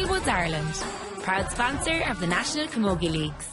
Littlewoods Ireland, proud sponsor of the National Camogie Leagues.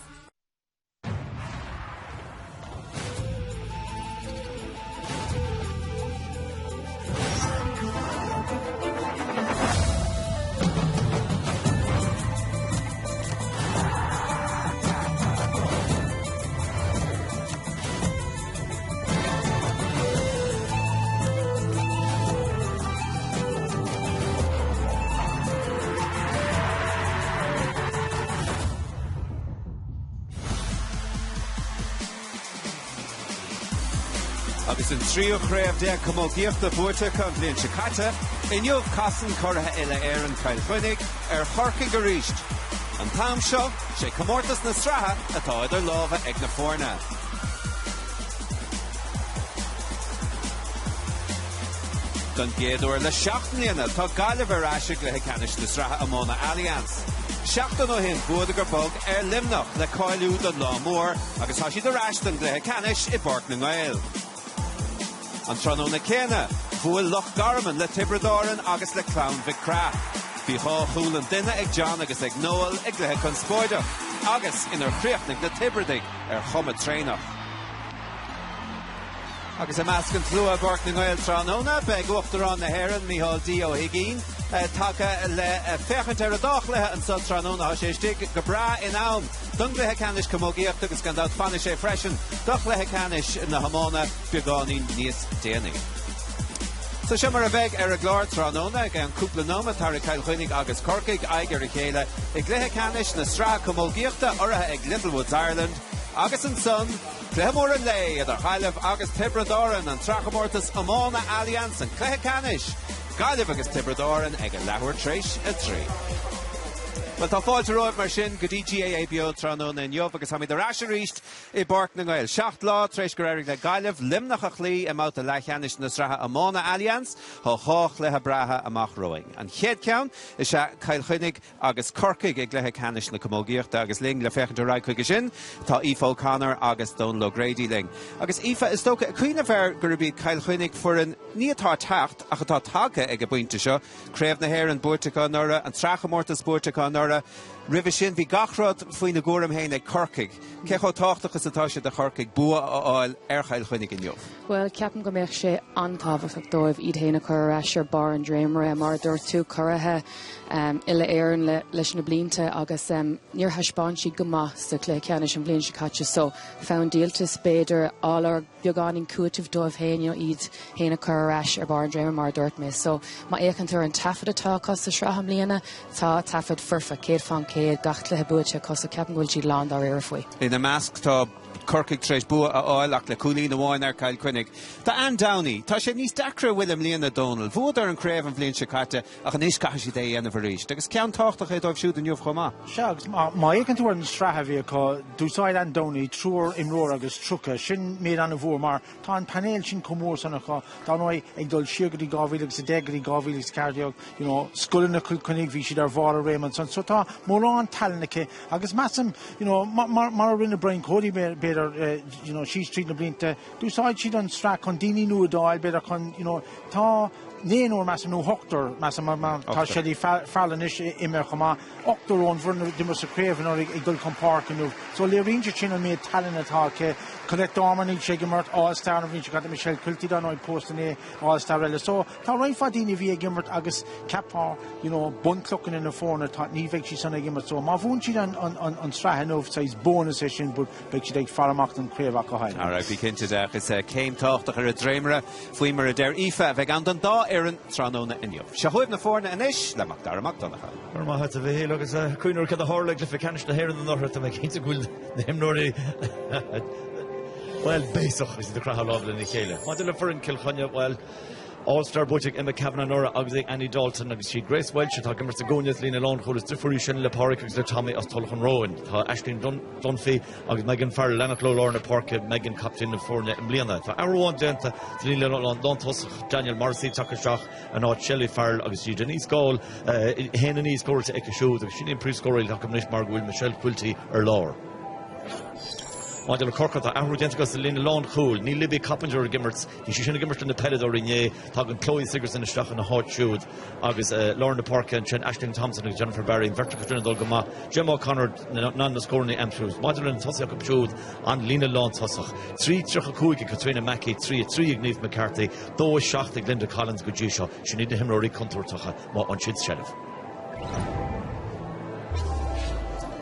Agus in trío chréibh de Camogíochta buaite chun bhliain Chicata, inniuh casan cortha eile an Killkenny Chorcaigh go ríist. An tam seo sé comórtas na stratha atá idir lámha ag na fórna. Don géadúir le 7 mbliana tá Gaillimh ar aisig le Canis na stratha amóna Alliance. 7 ó hin buad gur bog limnach le cáilú don lámór agus tá siad ar aistan le Canis I Borc na Gael. An tróna céine, bhuail Loch Garman le Tibredoran agus le Clown Vic Crath. Bhí há chúlan duine ag John agus ag Noel ag lethe chun spóideach, agus inar chríochnaigh le Tibredig ar chuma trénach. Agus meascan tlua Borc na Gael tróna, beag uachtarán na Héireann Mícheál D. O'Higgins, taca le fechant ar a dách lethe an son tróna sé stig go bra in ann. Dung lethe Canis Camogíochta agus gan dat fanna sé freisin, doch lethe Canis na hamóna beagáin níos déanaí. So sé mar a bheith ar a glár tróna ag an cúpla nóma tar a Killkenny agus Corcaigh aig ar a chéile ag lethe Canis na strá Camogíochta ortha ag Littlewoods Ireland agus an son Clémór an lei idir Gaillimh agus Tibredoran an trachamórtas amóna Alliance an Cléthe Canis Gaillimh agus Tibredoran ag a leabhar tréis a trí. Well, tá fáilte roimh mar sin go dtí GAA beo tróna inniuh agus haid ar ais a ríist I Borc na Gael. 7 lá tréis go raibh le Gaillimh limnach a chlí I máta le Canis na stratha amóna Alliance thó chách lethe bratha amach roing. An chéad ceann is se Killkenny agus Corcaigh ag lethe Canis na Camogíochta agus ling le fechant ar chuige sin tá Aoife O'Connor agus Donal O'Grady ling. Agus Aoife is tócha cuioine bhar gur bhí Killkenny fuair ní atá techt ach atá taga ag a buinte seo, créibh na Héireann buaiteá nura an trachamórtas buaiteá nura Rivih sin bhí gachrad faoin na gcúram héin ag Corcaigh. Cecho táchtachas atá sé de Corcaigh bua áil ar Killkenny inniuh. Well, ceapan go mbeadh sé antábhacht dóibh iad héna chur eis ar bar an dréimre mar dúirt tú chorathe ile éireann leis na blianta agus níor thaispáin siad go maith sa clé Canis an bblion Chicata so fán díaltas beidir álar beagáin cuatamh dóibh héine iad héna chur eis ar bar an dréimre mar dúirt mé. So má écantar an tafad atá cos sa srath mbliana tá tafad furfa céad fan céad gach lethe buaite cos a ceapan bhfuil siad lán ar ar faoi. In a measc tá Corcaigh tréis bua a áil ach le cúlín amháin ar Killkenny. Tá Ann Downey, tá sé níos dacra William Líana Donald, bhuad ar an créibh an bblion Chicata ach an níos caiisi é dhéanamh a ríist. Agus ceann táchtach é dóibh siúd an nniuh chomá. Seagus, má écantar an stratha bhí acu dúsáid Ann Downey trúr imróir agus trucha sin méad an a bhór mar tá an panéil sin comór sanna chu dá nóid ag dul siagaí gábhíle agus a déagaí gábhíle cardiog, scoilin na Killkenny bhí siad ar bhar a Raymond son so tá mór an talnacha agus massam, mar a rinne Brian Cody beidir she's treating the blinte. Do side she done strack on Dini nu dal better con ta Néan or massam no hoctor massam ta shedi fallanish immer chama octor on for the most craven or igul compark and so le range chin on me talent attack collect Dominic Shegimert all-star of Vinci got Michelle Culti done post in all-star rela so ta right fadini via Gimert agus capar bun clucking in the phone at Nivek she son Gimert so ma vunchi on strahan of size bonus session but big she like faramacht and crave alcohol. All right, we came to that is came talk to her dreamer fuimer der Aoife vegan da Aaron Tranona inniuh. Shahoib na fórna inis le Macdara MacDonagh. Or ma hat a bhé agus cuiinúr cad a háirlaigh le fecanish na héir an nachir a make into gúil na himnóirí. Well, béisach is the crach lábla na chéile. Ma le for in Killkenny well all-star budget Emma Kavanagh Nora agus Annie Dalton agus she Grace Welch tá gimar sa gúneas lína lán cholas difriú sin le Páric agus le Tommy as Tulchan Rowan tá Aisling Dunphy agus Megan Farrell Lennox Lorna Park Megan captain na fórna in bliana tá Arwan Denta lína lán Dontos Daniel Marcy Takashach and out Shelley Farrell agus she Denise Gall Henany scored to Ekashu agus she improved scoring tá gimnis Margul Michelle Quilty ar Law. Model Cork a ahru dentas lin lawn cool, ní libby Coppinger gimmers, ní sinna gimmers in the pedador in ye, tagan Chloe Siggers in the stach and a hot shoot, agus Lauren Park and Chen Ashton Thompson and Jennifer Barry and Vertical Dolgama, Jim O'Connor, none the scoring the Amtrus, Model and Tossiak of shoot, and Lina Lawn Tossach, 3 Chuchakuiki, Katrina Mackey, 3 Ignif McCarthy, though Shach the Glinda Collins Gujisha, she needed him Rory Contour Tocha, more on Chid Sheriff.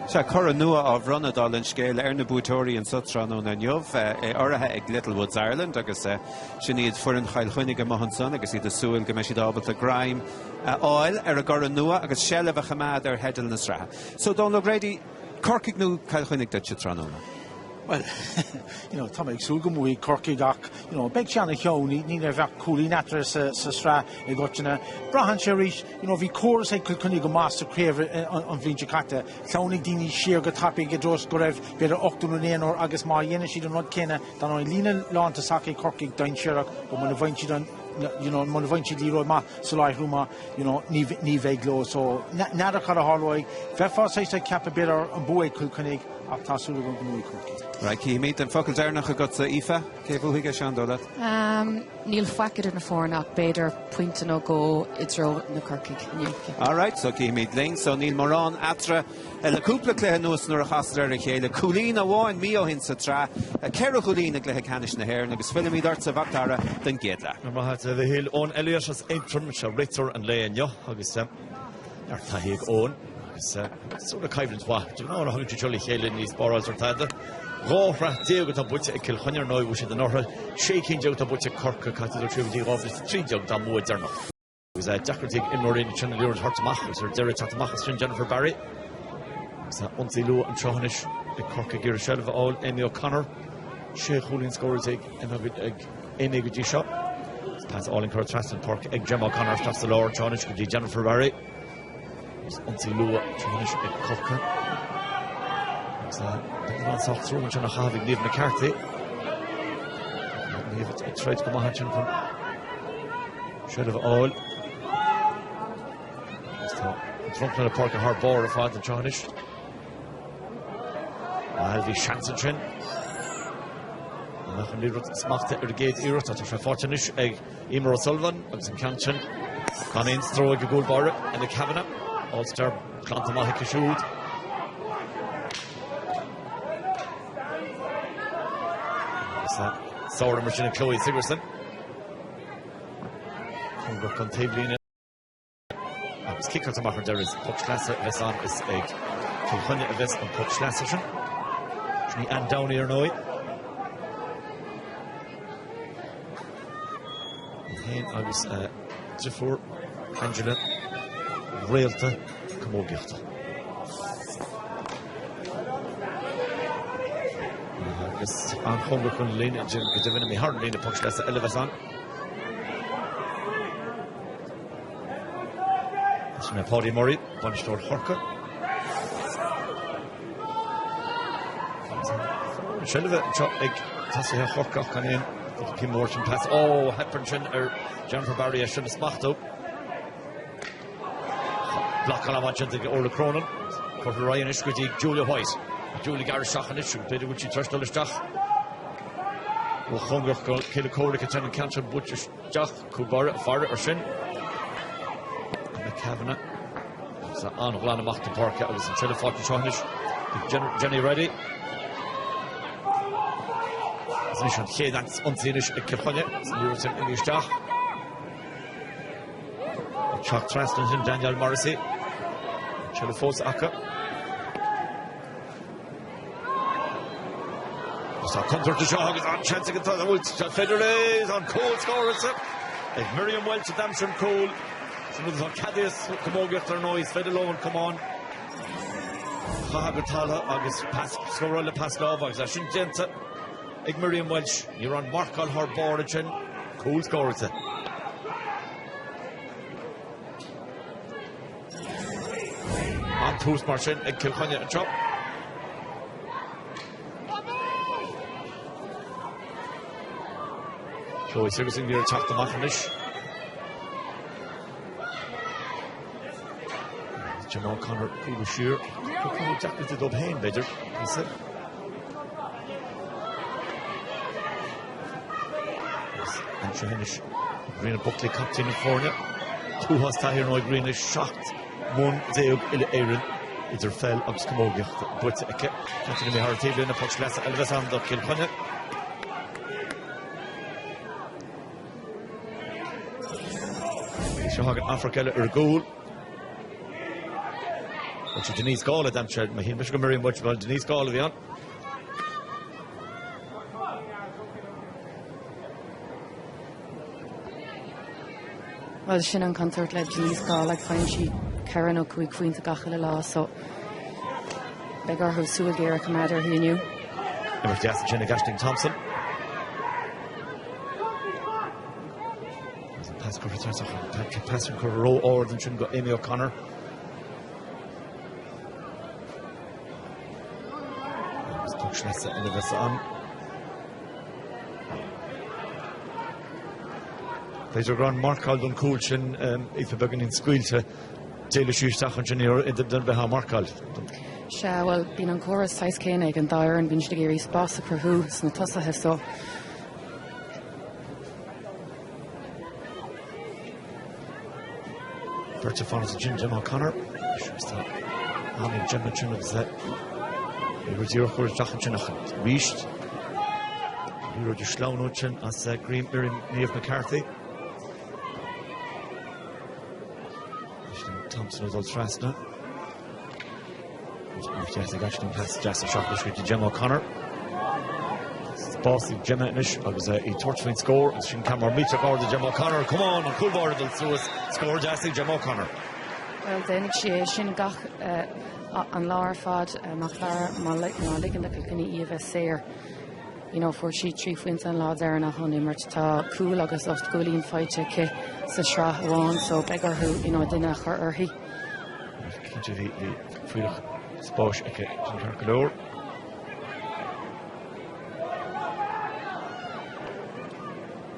Se chur nua á bhronnadal in scéil ar na bútóirí an Sutran na Neomh áirithe ag Littlewoods Ireland agus sin iad fuair an chail chuinnig maithan son agus iad a súil go meisi dábalt a graim áil ar a gcur nua agus seileh a chamad ar hedal na sra. So Donald Grady, Cork nó chail chuinnig de Sutranóna? Well, Tommy Sulgamui, Corky Gak, Big Chana Hioni, Nina Vak Cooley Natra Sasra, Egotina, Brahan Cherish, V Chorus, I could go master crave on Vinjacata, Tony Dini Sheer, Gatapi, Gedros Gorev, better Octonunan or Agus Mariana, she do not kenna, than on Lina Lawn to Saki, Corky, Dine Sherak, or Monavanchi done. Monavanchi Leroy Ma, Solai Ruma, Nive Glow, so Nada Cara Holloway, Vefa says I cap a bit or boy Killkenny, Aptasuru Gumui. Right, can you meet them Focal Darnach got the Ifa? Kevu Higa Shandolat? Neil Fackett in the Fornock, Bader, Point no go, it's row in the Kirky. Alright, so can you meet Ling, so Neil Moran, Atra, the Kupla Klehanus nor a Hasler, the Kulina Wan, Mio Hinsatra, a Kero Kulina Glehakanish in the hair, and a Filmi Darts of Aktara, then Gedla. The hill on Elias Entrum, Ritter and Leon, August, Artahig on. Sort of Kyvlin's what, how to jolly hail in these borrows or Tada. Rohra, Diego to Butcher, Kilkenny, no, which is the North, shaking Joe to Butcher, Cork, Cathedral Tribute of the 3 Jog Dam Woods are not. It was a Jackratig in Morin, Channel Lewis Hartamachas, or Derek Hartamachas, and Jennifer Barry. It's that Untilu and Trohanish, the Cork Girashel of all, Amy O'Connor, Sheikh Hulin scores egg, and a bit Amy G shot. Pass all in Cork Traston Park, egg Jim O'Connor, that's the Lord, Trohanish, could be Jennifer Barry. Untilu, Trohanish, egg Corker. It's soft through much on a halving, Liv McCarthy. Liv tried to come on from Shed of all. Drunk on a park of hard ball of Father Johnish. Alvi Shansen. And then Lirut smacked at the gate, Irut at a fortunish, egg Emer O'Sullivan, Abs and Canchin. Come in, throw a goal bar and the cabinet. All star Clantamahik shoot. Sauer Machine and Chloe Sigerson. Hunger Contablin. It's kicker to Macher. There is Puchlasser, Vesan is a Kilkenny Vest and Puchlasser. And down here now. And I was Jeffur, Angela, Realta, Camogie. An Hunger kun Lena Jim Gedivin me hard Lena Puchlasser Elevasan. It's my Paddy Murray, punched out Horka. Shelva chop egg Tassia Horka can in. Kim Morton pass. Oh, Hepburn or Jennifer Barry should have smacked up. Block on a watch the Orla Cronin. For Ryan Ishkuti, Julia White. Julie Garrett shot and it should be which he trust all the stuff. Well, Hunger kill a cold, can and cancer butcher Jack, Kubara, Fire or Shin. And the cabinet. So on Lana Macht Park, it was until the 40 Chonish. Jenny ready. Mission here, that's unfinished at Kilkenny. You were in the staff. Chuck Traston and Daniel Morrissey. Chelifos Aka. So counter to Shaw is on chance against the Woods. Federer is on Cole scores it. Like Miriam Welch, Damson Cole. Some of the Cadius, Camogie after noise. Federer come on. Hagatala, August pass, Scorella Pascal, August Ashin Jensen. Like Miriam Welch, you're on mark on her board. Cole scores it. On Toast Martin, like Kilkenny and Chop. Chloe Sigerson here attacked the Machanish. Jim O'Connor, Kuba Shear. Exactly to Dubhain, better, he said. Shahinish Green Buckley captain in Fornia. Two hosta here now Green is shocked. One Zeug Aaron. Idir fell agus Camogie. But continue me hard table in a push less Elvis and the Killkenny. Shahagan Africa goal. But Denise Gall at them shed. Mahin Michigan Miriam much about Denise Gall of you. Well, sin an concert le Denise Gall like find she Karen O'Quig Queen to Gachel law so beggar who Sue Gera commander who knew. Number Jess Jenna Gashting Thompson. Pass from row or than shouldn't go Amy O'Connor. Schnesse in the on. There's a grand Mark Aldon Coolchin if a beginning squeal to Taylor Shoestach engineer in the Dunbeha Markald. Well, being on chorus size Koenig and Dyer and Vinch the Gary's boss for who Snatossa has so. Berta Fonn's Jim O'Connor. Jim of that. We were 0 for Jachin reached. We were just Slownochin as Green Miriam Neve McCarthy. Thompson was all Trasna. Jesse Gashton past Jesse Shocklish with Jim O'Connor. Bossy Jim Etnish. I was a torchwing score. It's Shin Camera Meter or the Jim O'Connor. Come on cool board will score Jesse Jim O'Connor. Well, then she Shin Gach an Laura Fad Machlar Malik in the Kilkenny Eva Sayer. You know, for she 3 wins and laws there and a honey merchta cool August of Gulin fight to K Sashra one so beggar who, you know, didn't her he. Can't you the free sposh okay Kirkalor.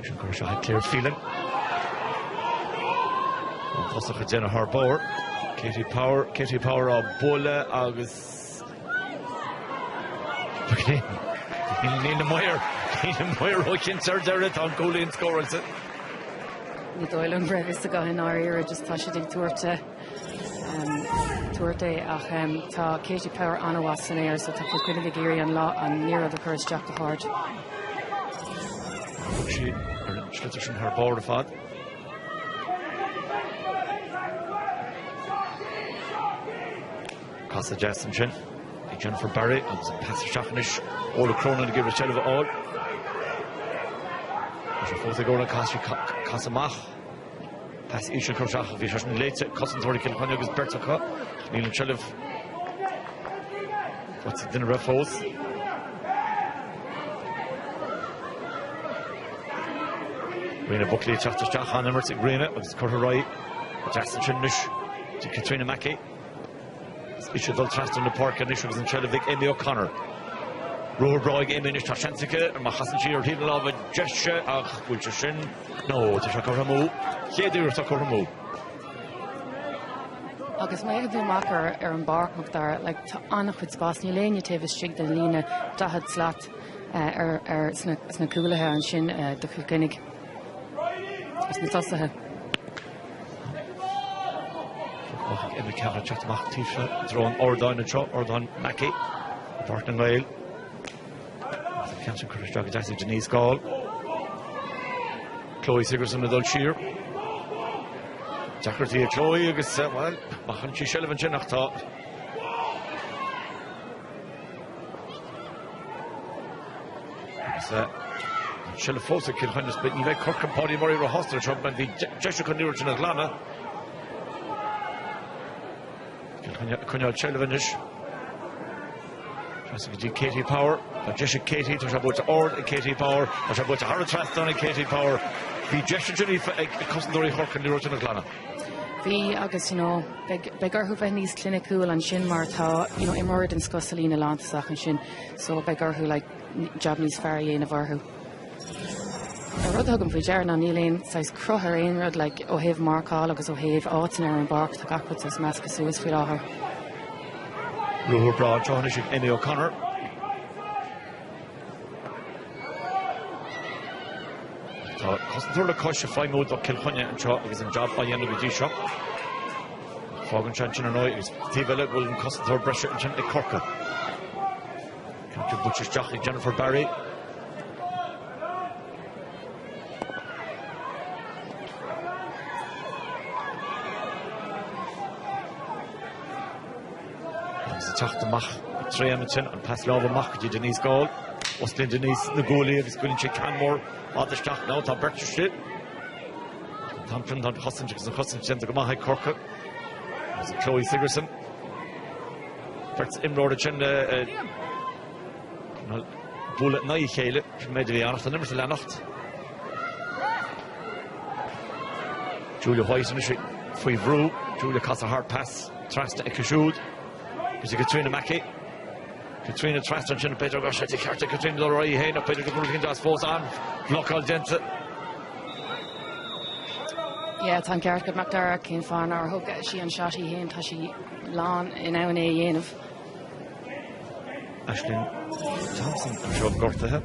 Shin Kershaw had clear feeling. Plus of Jenna Harbour. Katie Power of Bulla August. Nina Moyer Hutchins are there at on goal in score. Ní Doyle an brevis a go in our era just tá sé dig tuairte ach tá Katie Power anhaas an air so tá fucuine the Geary an lá an near the Curse Jack the Hard. She Schlitterson her board fad. Casa Jason Chin. Jennifer Barry and Pastor Shachnish all the Cronin to give a shell of it all. There's a fourth goal on Casamach. Pass Ishan Kershach, Vishashin late, Cousins already Killkenny against Bertaka. Neil and Sheliv. What's it in a rough house? Rena Buckley, Chapter Shach, Hannah Mertic Rena, against Curta Roy, Jackson Chinnish to Katrina Mackey. Isha Dul Trust in the Park and Isha was in Shelivic, Amy O'Connor. Roar Broig, Amy Nish Tashansika, and Mahasan Shear, Hidalov, and Jesha, Wilchashin. No, Tashakaramu. Hedir Takaramu. Agus mé bhí macar an barcach dar like annach chud spás ní léine taobh strict den líne dahad slat sna cúlathe an sin do Killkenny. Is na tosathe. In the camera chat Mach Tisha, thrown Ordan and shot Ordan Mackey, Barton Whale. Cancer Curtis Drag Jesse Denise Gall. Chloe Sigerson with Sheer. Jackarty Chloe, I guess, well, Machanchi Shelvan Chinachta. Shell Fosa Kilkenny split in Cork and Paddy Murray Rohoster Trump and the Jessica Newton Atlanta. Kunyal Chelvenish. Jessica Katie Power. Jessica Katie to Shabot Ord and Katie Power. Or Shabot Haratraston and Katie Power. The Jessica Jenny Cosendori Hork and Newton Atlanta. Bhí agus, you know, begar who bheith níos clinicúil an sin mar tá, you know, imorad an scosalína lántasach an sin, so begar who like job níos fear dhéanamh orthu. A rud thugam faoi dearna níl sais cruthar aon rud like ó thaobh marcáil agus ó thaobh átain ar an barc tá gachbut as measca suas faoi láthair. Ruhur Broad, John Ishik, Amy O'Connor. Cosintúir le cosise fáimúd ó Killkenny anseo agus an job a dhéanamh go dtí seo. Fágan sin an óid agus tíbheile bhfuil an cosintúir breise an sin ag Corca. Cantar butcheisteach ag Jennifer Barry. Agus a teach amach trí an sin an pas lábh amach go dtí Denise Gáil. Oslin Denise na gólaí agus gúilinn sé Canmore áisteach ná tá bertiste. Tamprin tá chosaint agus an chosaint sin go maithaigh Corca. Agus Chloe Sigerson. Bert imróide sin búla na chéile méidir bhí annacht an nimmer sa lenacht. Julia White is faoi bhrú, Julia cas a hard pass, trasta ag cisiúd. Agus Katrina Mackey. Katrina trasta sin Pedro Garcia carta Katrina do roi héin Pedro go bhfuil as fós an. Local dente. Yeah, tá ceart go McDara cén fáin ar thug sí an seaí héin tá sí lán in ann é dhéanamh. Aisling Thompson an seo gortathe.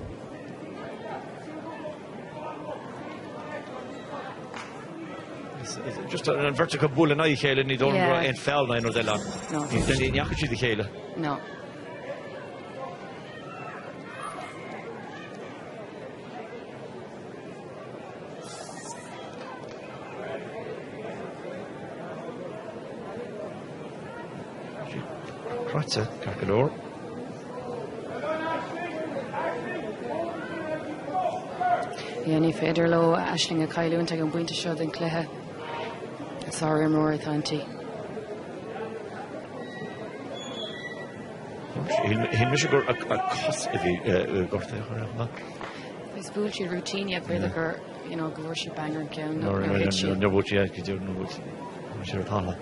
Just an vertical búla na chéile ní dó an fel na nó de lá. Ní den neachcha si de chéile. No. Right, Carcador. Yeah, ní féidir le Aisling a caiiliúint ag an buinte seo den cluthe. Sorry, I'm Rory Thanty. He mis gur a cos if he gorta chuna. Is búltí routine ag beidir gur, you know, go worship banger an ceann. No búltí ag go no búltí. Sé atá.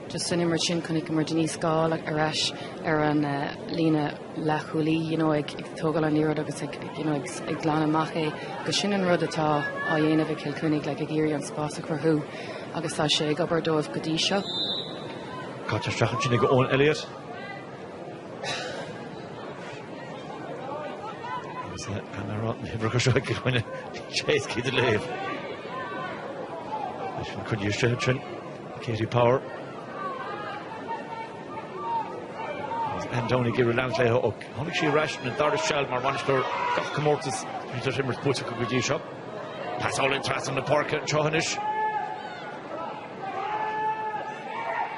Just sin immer sin chunig mar Denise Gáil arás ar an lína lechúlí, you know, ag tógal an níród agus ag glán amach é go sin an rud atá á dhéanamh Killkenny le ag géirí an spása chuthú agus tá sé ag obair dómh go dtí seo. Cáte strachan sin go ón Elliot. Agus camera hibra go seo ag chuine chase cí de léamh. Sin chun dí sin Katie Power. Antony give land lay hook. Honey she ration and Doris Shell mar Manchester got Comortis Peter Timmers put a good shop. Pass all interest in the park and Chohanish.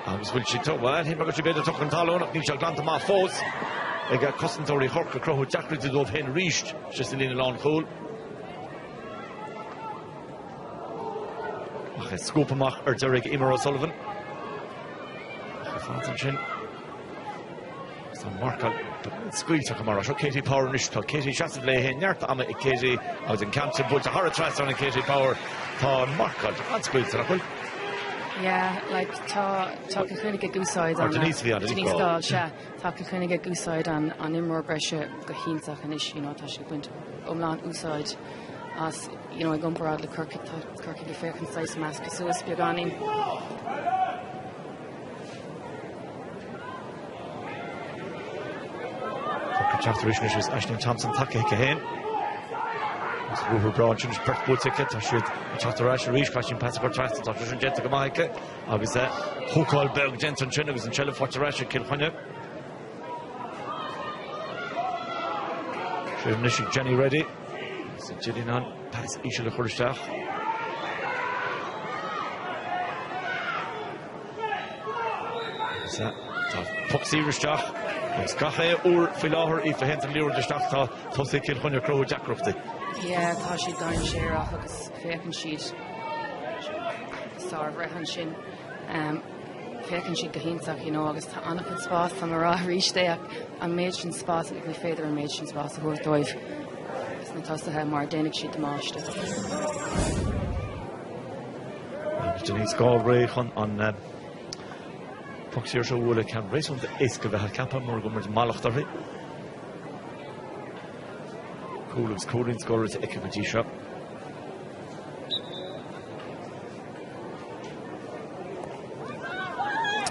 I was will she talk well him got you better talk on Talon up Nisha Grant ma foes. They got customary Hork Crow Jackry to go hen reached just in the lawn cool. Okay, scoop amach or Derek Emer O'Sullivan. Fantastic. Markle squeeze to Kamara. So Katie Power and Ishtal. Katie Shasted lay here. Nert Ama Katie. I was in Campton, but the Horror Trust on Katie Power. Ta Markle. And squeeze to Rakul. Yeah, like ta Killkenny get gooside on Denise Gáil, yeah. Ta Killkenny get gooside on Imor Brescia go híntaach an is, you know, ta she went umlan úside as, you know, I gone parad le Cork the fair concise mask so is Biaganin. Chapter is Aisling Thompson take again. Rúfar Brown sin spurt bú ticket tá siad chapter Ash Reach catching pass for trust tá sin gente go maike agus húcáil beg gent an sin agus an chile for Ash Killkenny. Nishi Jenny ready. So Jenny on pass each of the churstach. So Foxy Ristach. It's Cache or Philaher if the hands of Leo de Stachta, Tosi Killkenny Crow Jackrofty. Yeah, Tashi down share off agus fécinn siad. Sár bhreithan sin. Fécinn siad go híntaach, you know, agus tá annach an spás tá mar rá ríiste an méid sin spás ag bhí féidir an méid sin spás a thuair dóibh. Is na tostathe mar déananig siad demáiste. Denise Gáil réichan an Foxir so bhfuil cean rééis de éca bheit cappa mar go mar málachttarthaí. Cúlagus cúlinn scóras ag go dtí seo.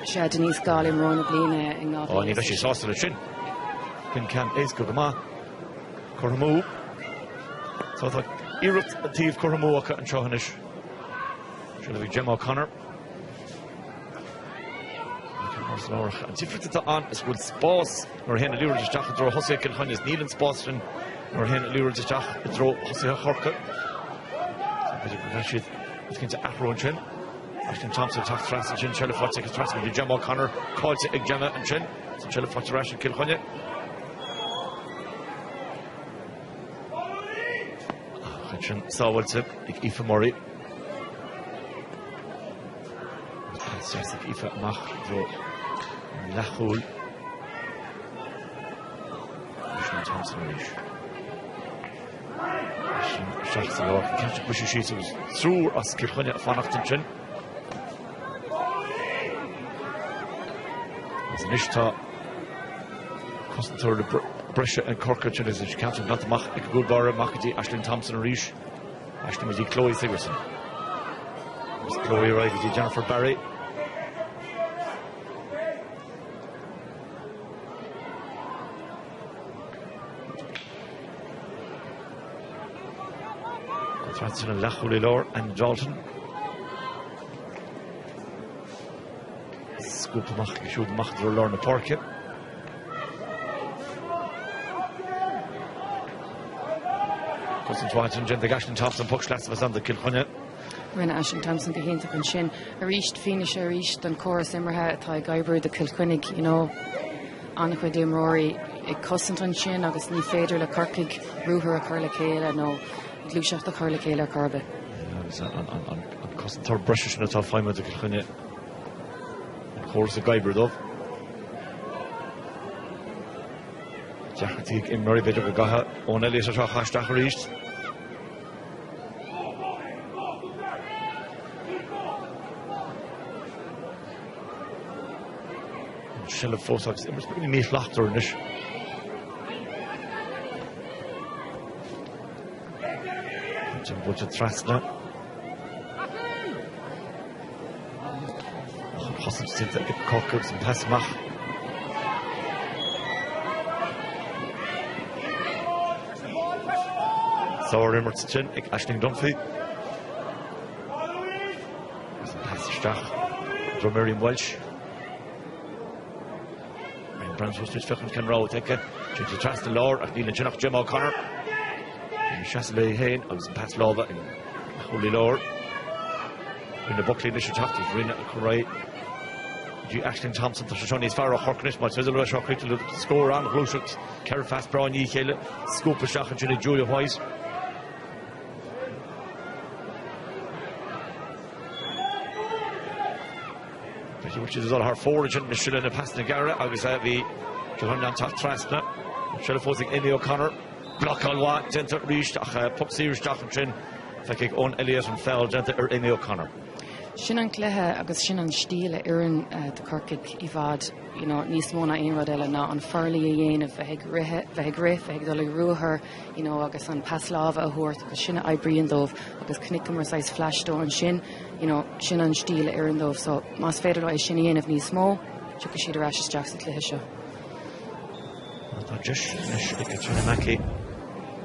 Sé Denise Gáil imróna bliana in ná. Ní bheith sé sásta le sin. Pin can is go ma. Cormac. So I thought Irut a thief Cormac and Shohanish. Should be Jim O'Connor. And different to on is good spots or hen lure just jack draw Jose Killkenny is kneeling spots and or hen lure just jack draw Jose Cork. It's going to Afro and Chin. Ashton Thompson talks Francis Chin, Shelley Fox, Francis with Jim O'Connor, calls it Gemma and Chin. So Shelley Fox, Rash and Killkenny. Chin saw what's it, Aoife Murray. It's Aoife Mach, draw Lachul. Ashton Thompson, Shachs the Lord, catch a pushy sheet was through us Killkenny at Fanachton Chin. As an Ishta, Constantor the Brescia and Cork Chin is a captain, not the Mach, a good bar, Machadi, Ashton Thompson and Rish. Ashton was Chloe Sigerson. Chloe Wright, Jennifer Barry. Francis and Lachul Lor and Dalton. Scoop the Mach, should the Mach draw Lorna Porky. Cousin Watson, Jen the Gaston Thompson, Puck Slats was on the Killkenny. Rinne Ashton Thompson go hénta an sin a ríist finish a ríist an choras immerthe atá gaibbrú de Killkenny, you know, anna chuid imróí ag cosint an sin agus ní féidir le Corcaigh rúthar a chur le chéile nó glúiseach a chur le chéile carbe. An Constantor Brescia sin atá fáimime de Killkenny. An choras a gaibbrú dómh. Deachtaigh imróí beidir go gatha ón Elias atá chaisteach a ríist. Shell of Fosax, it was pretty neat laughter in this. Jim Butcher Trasna. Hostage did that, Cork and Passmach. Sauer Immertschen, Ashling Dunphy. Passage, Dromerian Welsh. Brand's just fucking can roll take it. To trust the Lord, I need to Jim O'Connor. And Shasley Hain, I was in Pat Lova and Holy Lord. In the Buckley Nation chapter, Rina Corray. G. Ashton Thompson, to Shoney's Farrow Horknish, my Twizzle Rush Hockey to the score on Glushuk, Carafast Brown Yekele, Scoop of Shach and Julia White. Which is all her forage and Michelle in the past Nagara. I was at the Johanna Top Trasna. Michelle Fosing Amy O'Connor. Block on what? Gentle reached. Puck series Jock and Chin. Thinking on Elias and Fell. Gentle or Amy O'Connor. Sinan Clehe agus sinan stíle irin de Corcaigh Ivad, you know, níos móna ein rodile na an farlí a dhéanamh bheith grith, bheith dul ruúthar, you know, agus an paslava a thuairt agus sinna aibríon dómh agus cnicam mar sais flashdó an sin, you know, sinan stíle irin dómh, so más féidir é sin dhéanamh níos mó, tucha siad ar Ashes Jackson Clehe seo. Tá just ag trína Mackie.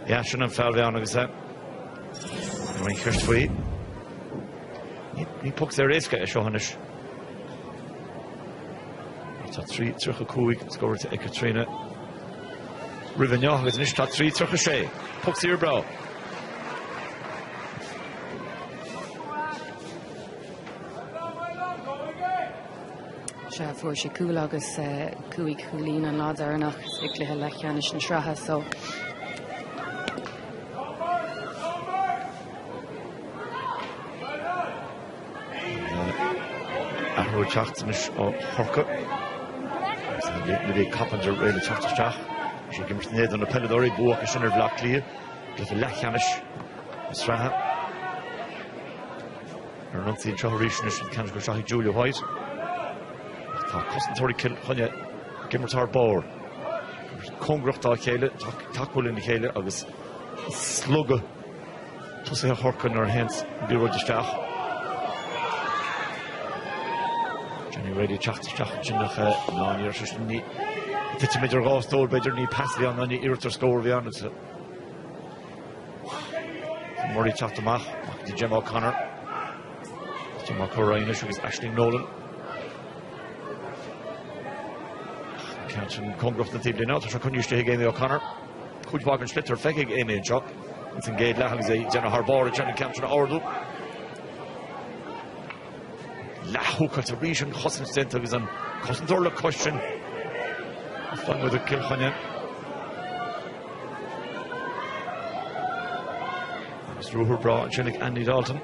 Ja, sinan fell bhean agus é. Ma'n chyrst fwy. Ní pucks ar éisce a seohanis. Tá trí trucha cúig scoir te Ekaterina. Rivanneach agus nis tá trí trucha sé. Pucks ar bra. Se fuair sé cúil agus cúig chulín an lád arnach ag cluthe leithcheannis na sratha, so Ahro Chachtanis o Horka. Maybe Carpenter really Chachtash. She gives the on the Pelladori, Boak, a Shinner Black Clear, with the Lachanish, Straha. Or not the Chahorishnish and Kansko Shahi Julia White. Constantori Killkenny, Gimmertar Bower. Congrachta Kale, Takul in the Kale, of his slugger to say a Horka in her hands, Bureau de Stach. Ready Chach Chinnach, 9 years, It's a major goal stole by Journey pass the on the irritor score the on it. Murray Chattamach, Jim O'Connor, Jim O'Connor, is Ashley Nolan. Can't come off the table now. So can you stay again, O'Connor? Could walk and split her fake Amy and Chuck. It's engaged Lahang Zay, Jenna Harbor, Jenna Campton Ordu. Lahu Cultivation, Hossin Center is on Cousin Dorla question. Fun with the Killkenny. It's Ruher Bra and Chinnick Andy Dalton.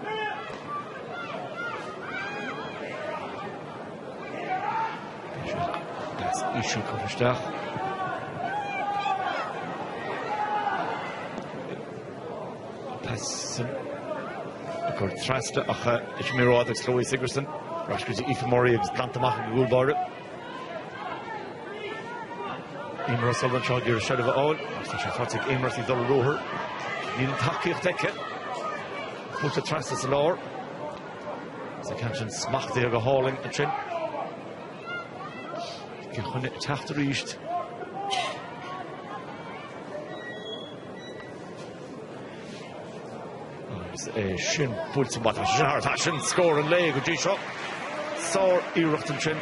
That's issue Kofstach. Pass. Akkur Trasta, Acha, Ishmiro, the Chloe Sigerson. Rashkuzi Ifamori, Plantamach, and Gulbar. Emer Sullivan showed you a shadow of it all. Such a fatic Emer, the Dol Roher. Needing Taki of Decket. Put the Trasta Salor. So can't smack the hauling and chin. Can it tap the reached. Shin puts him what a hard action score and leg with G-Shot. Sore Eruchton Chin.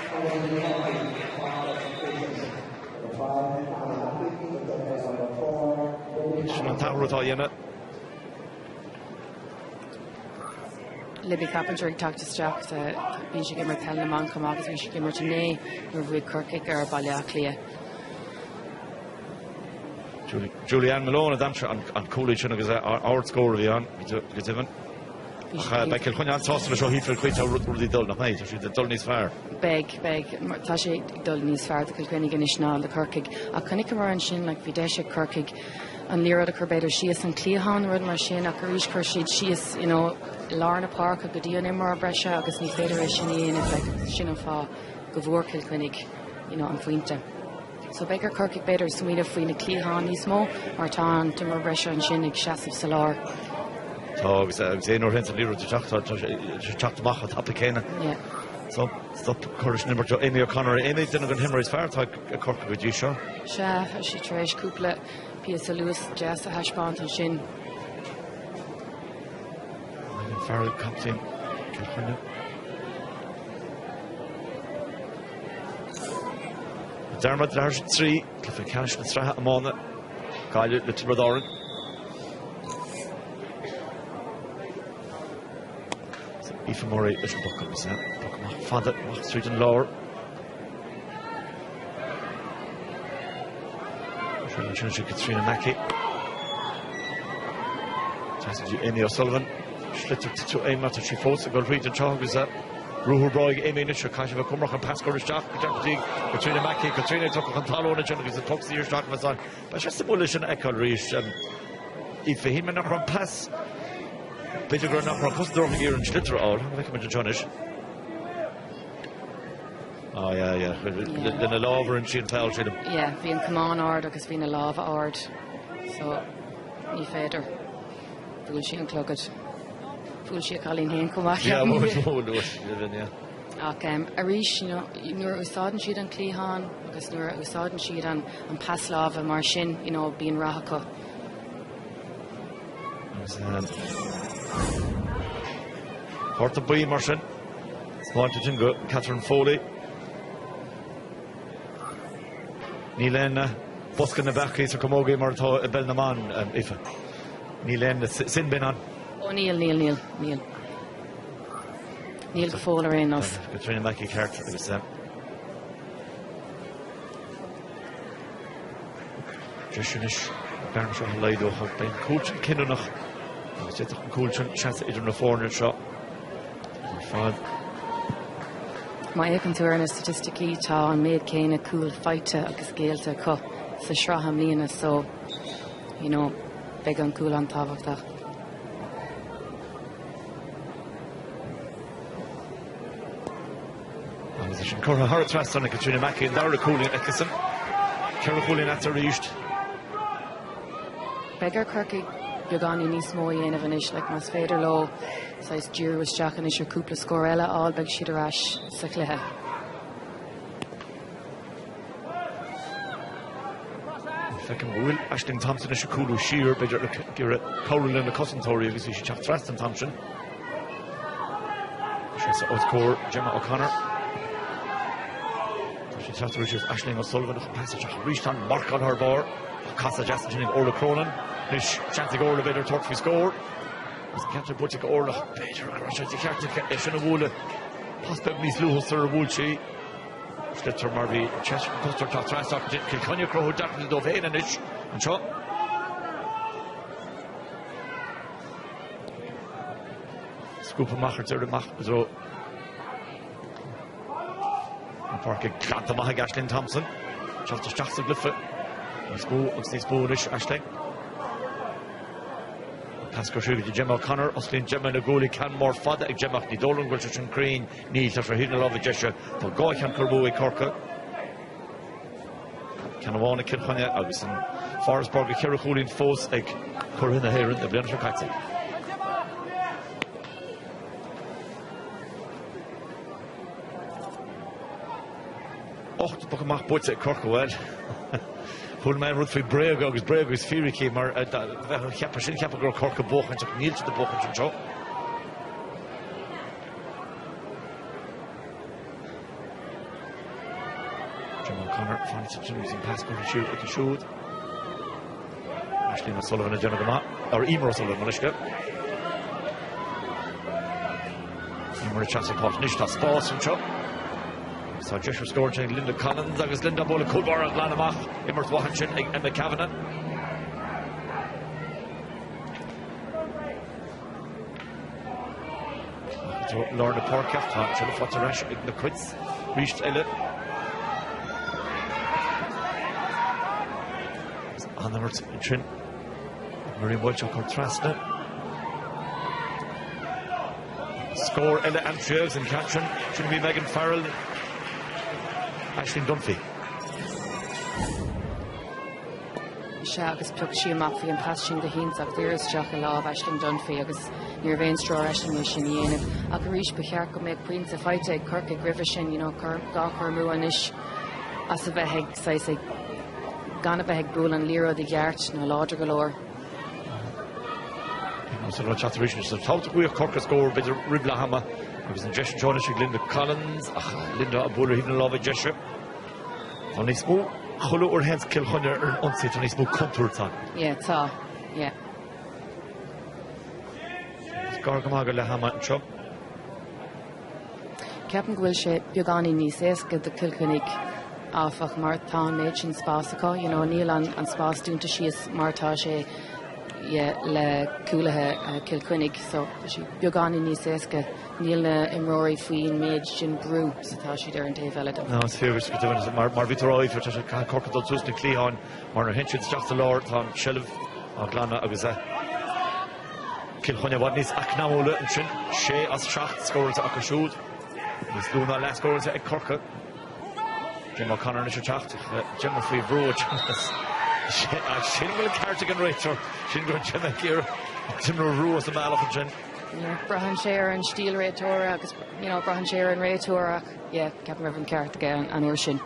Libby Carpenter talked to Jack to be she gimmer telling him on come on because we should gimmer to nay or we Cork or Ballyaclia. Julianne Malone at Amshire and Coolidge and our score of the on given. By Killkenny toss the show he felt quite really dull not night. She's the dullness fire. Beg Tashi dullness fire the Kilkenny Ganishna the Corkig. A Canicamar and Shin like Videsha Corkig and Lira the Corbedo she is and Cleahan Rud Marshin a Karish Kershid she is you know Lorna Park a Godian Imar Brescia August Ni Federation and it's like Shinofa Gavur Kilkenny you know and Fuinte. So Baker Corkig better Sumida Fuina Cleahan Nismo Martan Timur Brescia and Shinnig Shassiv Salar. So Xavier Henson Lira to talk to Mach at Tapicana. Yeah. So stop Courage number 2 Amy O'Connor. Amy didn't get him his fire talk a Cork with you sure. Sha she trash Kupla P.S. Lewis Jess a Hashbond and Shin. Farrell captain Kilkenny. Dermot Large 3 Clifford Cash and Straha Amona Gaelic Littlewoods. Aoife Murray little buckle is that buckle Father Street and Lower. Katrina Mackey. Amy O'Sullivan. Schlitter to aim at she forced to go read and chalk is that Ruher Broig, Amy Nisha, Kashiva Kumrach and Pascal Rishak, Katrina Mackey, Katrina took a Contalo and John is a talks the year start was on. But just the bullish and echo reach if he may not run pass. Better grown up for a custom here in Schlitter all. I'm like a Johnish. Oh yeah. Then a lover and she and Powell she Yeah, being come on ard because being a lava ard. So ni fader. Full she and clogged. Full she Colleen Hain come back. Yeah, what do it? Yeah. Okay, Arish, you know, you're Usadan sheet and Clehan, because you're Usadan sheet and Paslav and Marshin, you know, being Rahaka. Horta Boy Marshin. Wanted to go Catherine Foley. Nilen Buskin the back case of Camogie Martha Belnaman Ifa. Nilen Sin Benan. Oh, Neil. Neil the Fowler in us. Katrina Mackey character it was Jeshinish Garnish on Lido have been coaching Kinnonach. I said coaching chance either in the 400 shot. My econ to earn a statistic ta and made Kane a cool fight to a scale to cut the Shraham Lena so you know big and cool on top of that. Cora Hartras on Katrina Mackey and Dara Cooley and Eckerson. Kara Cooley and after reached. Beggar Kirky Yogani Nismo Yen of an ish like Mas Fader Low. Size Deer was Jack and Isher Kupla Scorella, all big Shidarash Sakleha. Second Will Ashling Thompson is Shakulu Shear, Bidger Gira Cowell in the Cousin Tory, you see Chap Thraston Thompson. She's Outcore, Gemma O'Connor. She's Chapter Richards, Ashling O'Sullivan, a passage, reached on mark on her bar. Casa Justin in Orla Cronin. Nish Chantic Orla Bidder Tortfi score. Was Captain Butchik Orla Bidder Crusher, the Captain Eshanawula. Prospect Miss Luho Sir Woolchi. Schlitter Marby, Cheshire, Custer, Trastok, Killkenny, Crow, Darkness, Dovane, and Ish, and Shaw. Scoop of Macher, Terry Mach, so. And Parking, Clanta Mahag, Ashling Thompson. Chester Jackson, Glifford. Spoon, Spoonish, Ashling. Pascal Shugi, Gemma O'Connor, Oslin Gemma Nagoli, Canmore, Fada, Gemma, Nidolan, Wilson Crane, Neil, Tasha Hidden Love, Jesha, Goy, Can Kerboe, Cork. Canawana, Killkenny, Augustin, Forestburg, Kirachulin, Fos, Egg, Corina Heron, the Blenner Katzi. Oh, the book of Mark Butts at Cork, well. Full man root for Brego, agus Brego is Fury came or Kappa Shin Kappa Girl Cork a book and took Neil to the book and show. Jim O'Connor finds such an using pass going to shoot at the shoot. Ashling O'Sullivan and Jenna Gama, or Emer O'Sullivan, Malishka. Emer Chasson Pot Nishta Spas and show. So Joshua scored to Linda Collins, agus Linda Bola Kulbar and Glanamach, Immert Wahanchin and McCavanagh. Lorna Porkaft, Chilla Fotterash, Igna Quits, reached Ella. Onwards, Trin, Marie Welchuk or Trasna. Score Ella and Trails in Catrin, should be Megan Farrell. Ashling Dunphy. Agus plug she amach fi an passing the hints of there's Jack Law Ashling Dunphy agus near vein straw Ashling Mishin ag reach bechear go make Prince if I take Kirk Griffishin, you know, Kirk Gawker Muanish as a beheg say Gana beheg Bull and Lero the Yart no larger galore. So no chat reach so how to go Cork score bit Ribla Hammer. It was in Jesha Jonas, Linda Collins, Linda Abula, Hidden Love, Jesha. On a small Holo or hands Killkenny or unsafe on a small contour time. Yeah, it's all. Yeah. Gargamaga Lahama and Chub. Captain Gwilshe, Yogani Niseska, the Killkenny off of Martha Machin Spasico, you know, Neil and Spas doing to she is Martashe. Yeah, le Kulaha Killkenny, so she Yogani Niseska, Neil Imrory Feen, Mage, and Brew, so she there in Davelad. No, it's fair, we're doing it. Marvitoroi, for Corkadol Tusnik Cleon, Marner Hinchins, Jack the Lord, Tom Shelv, Glana Aguza. Killkenny Wadnis, Aknamola, and Shin, Shea as Shacht scores at Akashud. Miss Luna last scores at Cork. Jim O'Connor and Shacht, Jim Free Brew, Shingle Cartigan Rachel, Shingle Gemma Gear, Timber Ruas the Malafin. Yeah, Brahan Share and Steel Ray Torah, you know, Brahan Share and Ray Torah, yeah, Captain Reverend Cartigan and Urshin.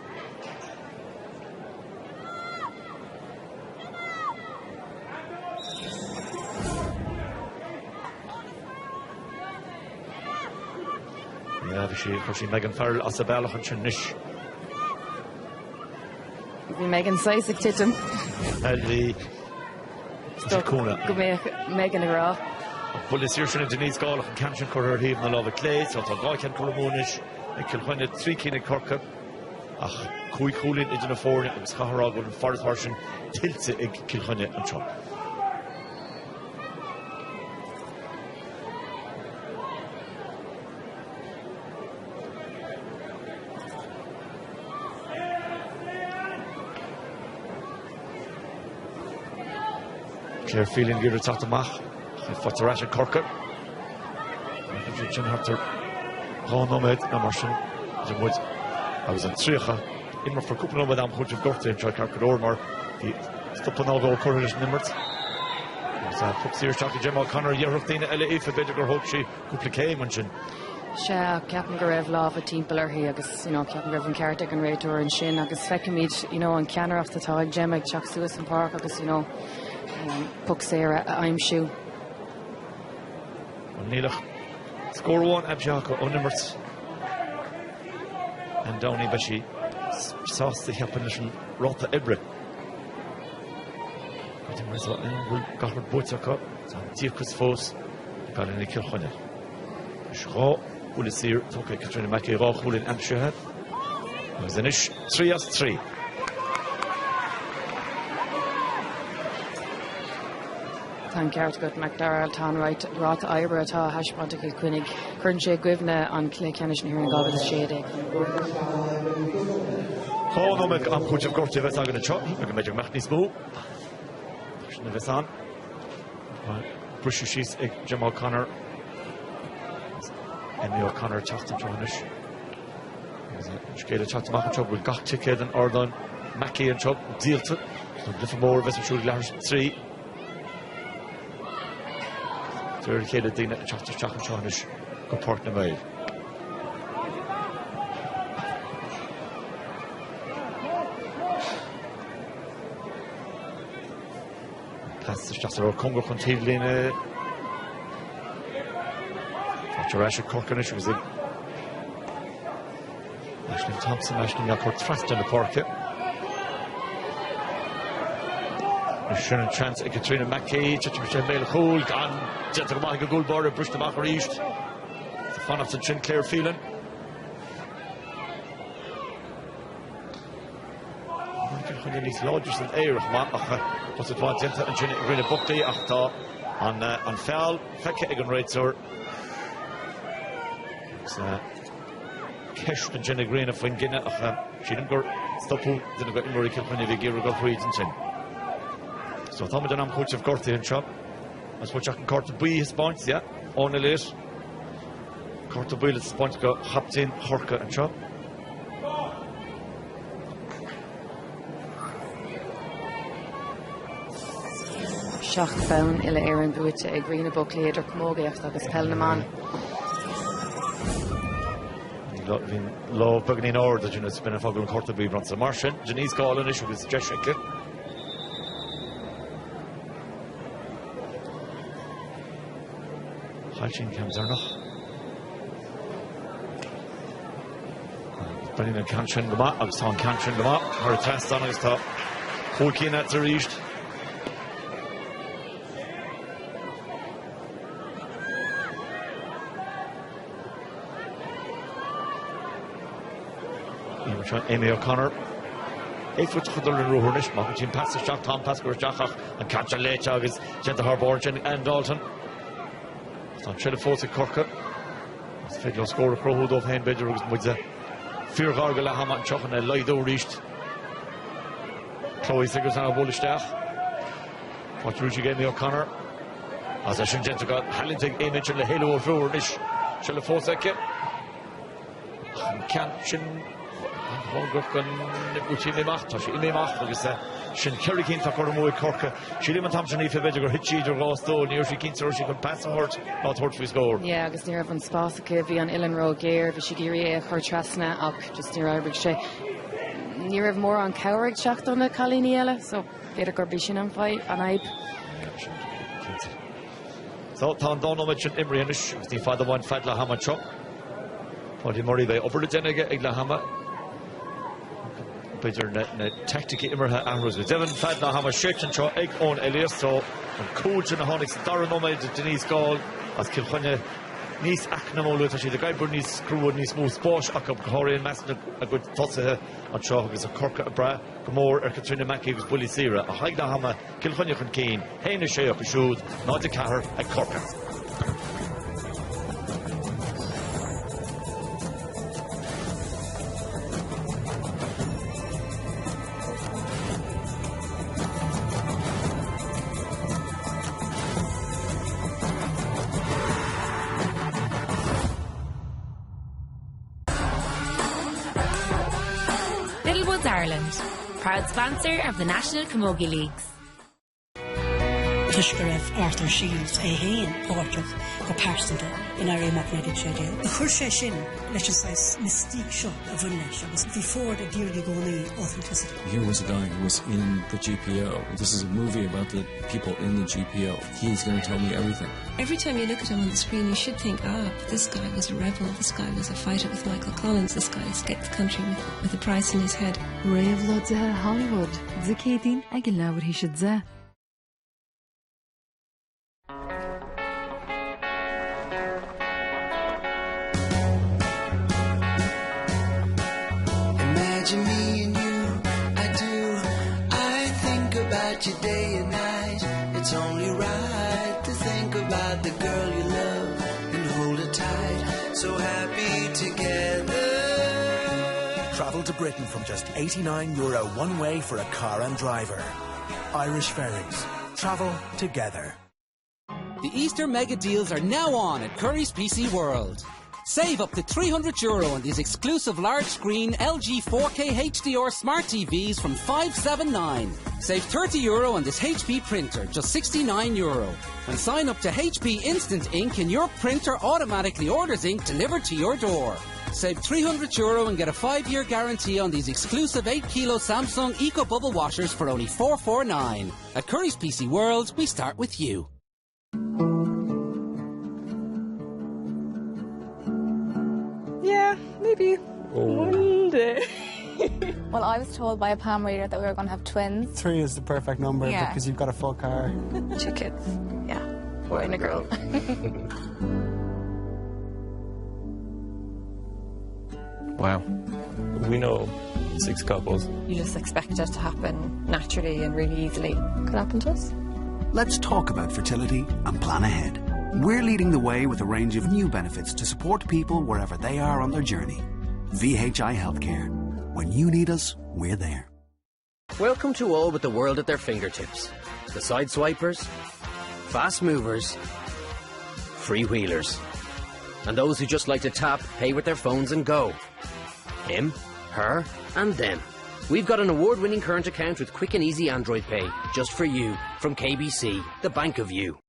Yeah, obviously, Megan Farrell, Asabella, and Chinish. Megan Sisek Titum. The Stakuna. Megan Ra. But this year, Denise Gall and Canchin Correr Heave and the Love of Clay, so Guy can Coromonish, and Kilkenny 3 Kin in Cork. Kui Coolin into the 4, and Scaharag and Forest Harshin tilts it in Kilkenny and Trump. Claire feeling good at the Mach. Fotterash and Cork. Jim Hunter. Ron Ahmed, Namarson. Jim Woods. I was in Tricha. In for couple of Madame Hunter Gorte and Troy Carker Ormar. The Stupan Algo Coronation Nimmert. There's a Puxir Shaki Jim O'Connor, Yeruftina, Ella Ifa, Bediger Hochi, Couple K, Munchin. Se ceapan go raibh lámh a timpeall orthaí agus ceapan go raibh an ceartach an réiteoir an sin agus feicimid an ceanaracht atá ag Gemma ag teach suas an park agus puc séire a aimimsú. Nílach scóráin abseacha ó nimmert an Downey Bashi sásta cheapan leis an ráta ibre. Bhfuil gahar búteacha tíorchas fós gal in Killkenny. Shrá bhfuil sír tóca Catriona Mackey rá chúlinn amsúthe. Agus inis 3-3. Tá ceart go McDarrell tá ráta Ibre atá heispáanta Killkenny chun sé cuimhne an Killkenny na hir an gabhad séide. Chánomig an chúteamh gortaí bheits agan na teo, agus méidir meach níos mó. Na bheits an. Brúisiú síos ag Jim O'Connor. Emmy O'Connor teachtain teonis. Scéile teachtamach an teo bhfuil gach ticéad an ordáin Mackey an teo díalta. Lifa mór bheits an siúil leir 3. Dúir chéile daine teachtain an teonis go Páirt na Maidh. Just ar Congo chun tíomh líne Ráis Cork is was Ashling Thompson, Ashling Yacourt thrust in the park. Shannon chance ag Catriona Mackey, Chichimich Mail Hole, gan Gentle Mike goal bar brush the Mach reached. The fun of the chin clear feeling. Níos láidir san éireach má but it was into an Jenny Green Buckley after on foul feice ag an réiteoir. Ceist an Jenny Green a faoin gine she didn't go stopú didn't go immorí Killkenny bhí géire go chuid an sin. So tá an am coach of Gorty an shop. As what can Corta Bui his points, yeah, on a late. Corta Bui his points go Haptin, Horka and shop. Seach fán ile éan buite ag Green Buckley idir Camogie agus Pelnaman. Bhín lá began in order that it's been a fogel Corta Bui runs a Martian. Janice Gallen issue with Jessica. Halchin comes there noch. Brennan and Canchin the mat, agus Tom Canchin the mat. Her test on his top. Killkenny at the reached. Amy O'Connor. 8 foot chudar in Rohornish, Machine passes Jack Tom Pascal Jackach and catch a late August, Gent the Harborgen and Dalton. On Shellefos at Cork. Fidlo score a crowd of hand bedroom with the Fear Gargala Hammond Chock and a Lido reached. Chloe Siggers on a bullish staff. What Ruji gave me O'Connor. As a Shinjenta got Hallenting image in the halo of Rohornish. Shellefos at Kip. Canchin. Hongurkan Uchini Machta, she Imach, agus Shin Kerrikin Takormo Cork. She didn't Thompson if a better hit she or lost though near she can pass hurt, not hurt for score. Yeah, agus near van Spasake bhí an Illan Road Gear, Vishigiri her trasna up just near Arbrig she. Near of more on Cowrig shacht on the Kaliniela, so better Gorbishin and fight and I. So Tom Donald mentioned Imrianish, the father one Fadla Hammer Chop. Paddy Murray by Upper Denega Igla Hammer. Peter na tactic immerha arrows with Devon Fadna Hammer shaped and draw egg on Elias so and coach in the Honix Darren Denise Gall as Killkenny Nice Acnamolo to the guy Bernice screw and smooth squash a cup Horian master a good toss on Shaw is a Cork a bra Gamor or Catriona Mackey was Bully Sierra a high Hammer Killkenny and Kane Haina Shea up a shoot not the car at Cork. Littlewoods Ireland, proud sponsor of the National Camogie Leagues. Tushkaref Arthur Shields héin portrait go persanta in area magnetic schedule. The chur sin leis an mystique seo a bhain leis agus before the dearly goni authenticity. Here was a guy who was in the GPO. This is a movie about the people in the GPO. He's going to tell me everything. Every time you look at him on the screen, you should think, this guy was a rebel, this guy was a fighter with Michael Collins, this guy escaped the country with a price in his head. Prevailed Hollywood. The Katie, I can know what he should say. Imagine me and you, I do. I think about you day and night. It's only right to think about the girl you love and hold her tight. So happy together. Travel to Britain from just €89 one way for a car and driver. Irish Ferries. Travel together. The Easter mega deals are now on at Curry's PC World. Save up to €300 on these exclusive large-screen LG 4K HDR smart TVs from €579. Save €30 on this HP printer, just €69. And sign up to HP Instant Ink and your printer automatically orders ink delivered to your door. Save €300 and get a 5-year guarantee on these exclusive 8-kilo Samsung Eco Bubble washers for only $449. At Curry's PC World, we start with you. Yeah, maybe one day. Well, I was told by a palm reader that we were going to have twins. 3 is the perfect number because you've got a full car. 2 kids. Yeah, boy and a girl. Wow. We know 6 couples. You just expect it to happen naturally and really easily. Could happen to us. Let's talk about fertility and plan ahead. We're leading the way with a range of new benefits to support people wherever they are on their journey. VHI Healthcare. When you need us, we're there. Welcome to all with the world at their fingertips. The side swipers, fast movers, freewheelers, and those who just like to tap, pay with their phones and go. Him, her, and them. We've got an award-winning current account with quick and easy Android Pay, just for you, from KBC, the bank of you.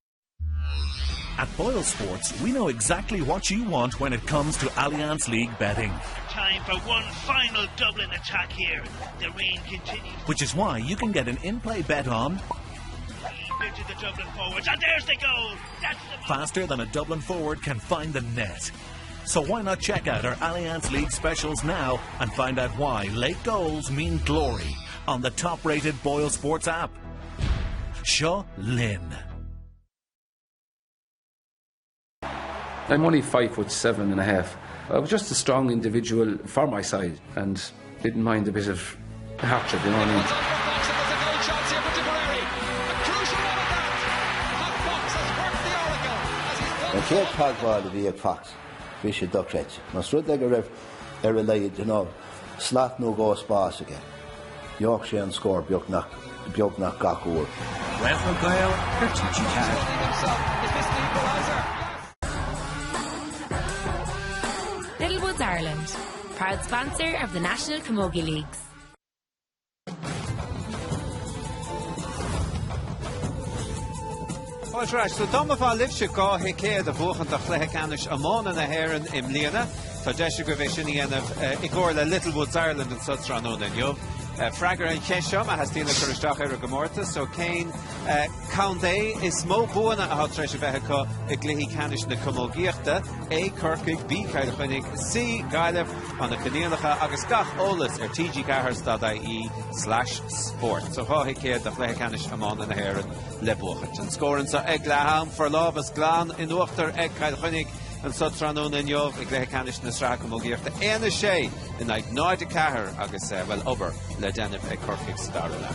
At Boyle Sports, we know exactly what you want when it comes to Allianz League betting. Time for one final Dublin attack here. The rain continues. Which is why you can get an in-play bet on... Into the Dublin forwards, and there's the goal! That's the... Faster than a Dublin forward can find the net. So why not check out our Allianz League specials now and find out why late goals mean glory on the top-rated Boyle Sports app. Seo Lynn. I'm only 5'7.5". I was just a strong individual for my side and didn't mind a bit of hatchet, you know what I mean? An chéad pagháil a bhí ag facht, bhí sé docréid. Mas rud ag a raibh ar a leiad, you know, slaat nó gá spás aige. Beag sé an scór beag nach gach úr. Rafa Gael, her teaching Littlewoods Ireland, proud sponsor of the National Camogie Leagues. Right, so Doma fá libse gá céad a bhuachan a chléthe canis amán na haireann im líana. Tá deise go bheith sin íanamh i gcóir le Littlewoods Ireland an Sutranón in Jobh. Fragar an cheisiom a has tína chuiristeach ar a gomórta, so céin Condé is mó buana a treis a bheithe có i gluhí canis na Camógiachta, Corcaigh, B Cailchuinnig, C Gaelic an na Caníalacha agus gach ólas ar tgcahars.ie/sport. So há céad a chléthe canis amán na haireann le buachat. An scóran sa ag leham for lábas glán in uachtar ag Cailchuinnig an Sutranón in Jobh ag gluhí canis na Sra Camógiachta. Éana sé in ag 9 cahar agus well ober le denibh ag Corcaigh Starla.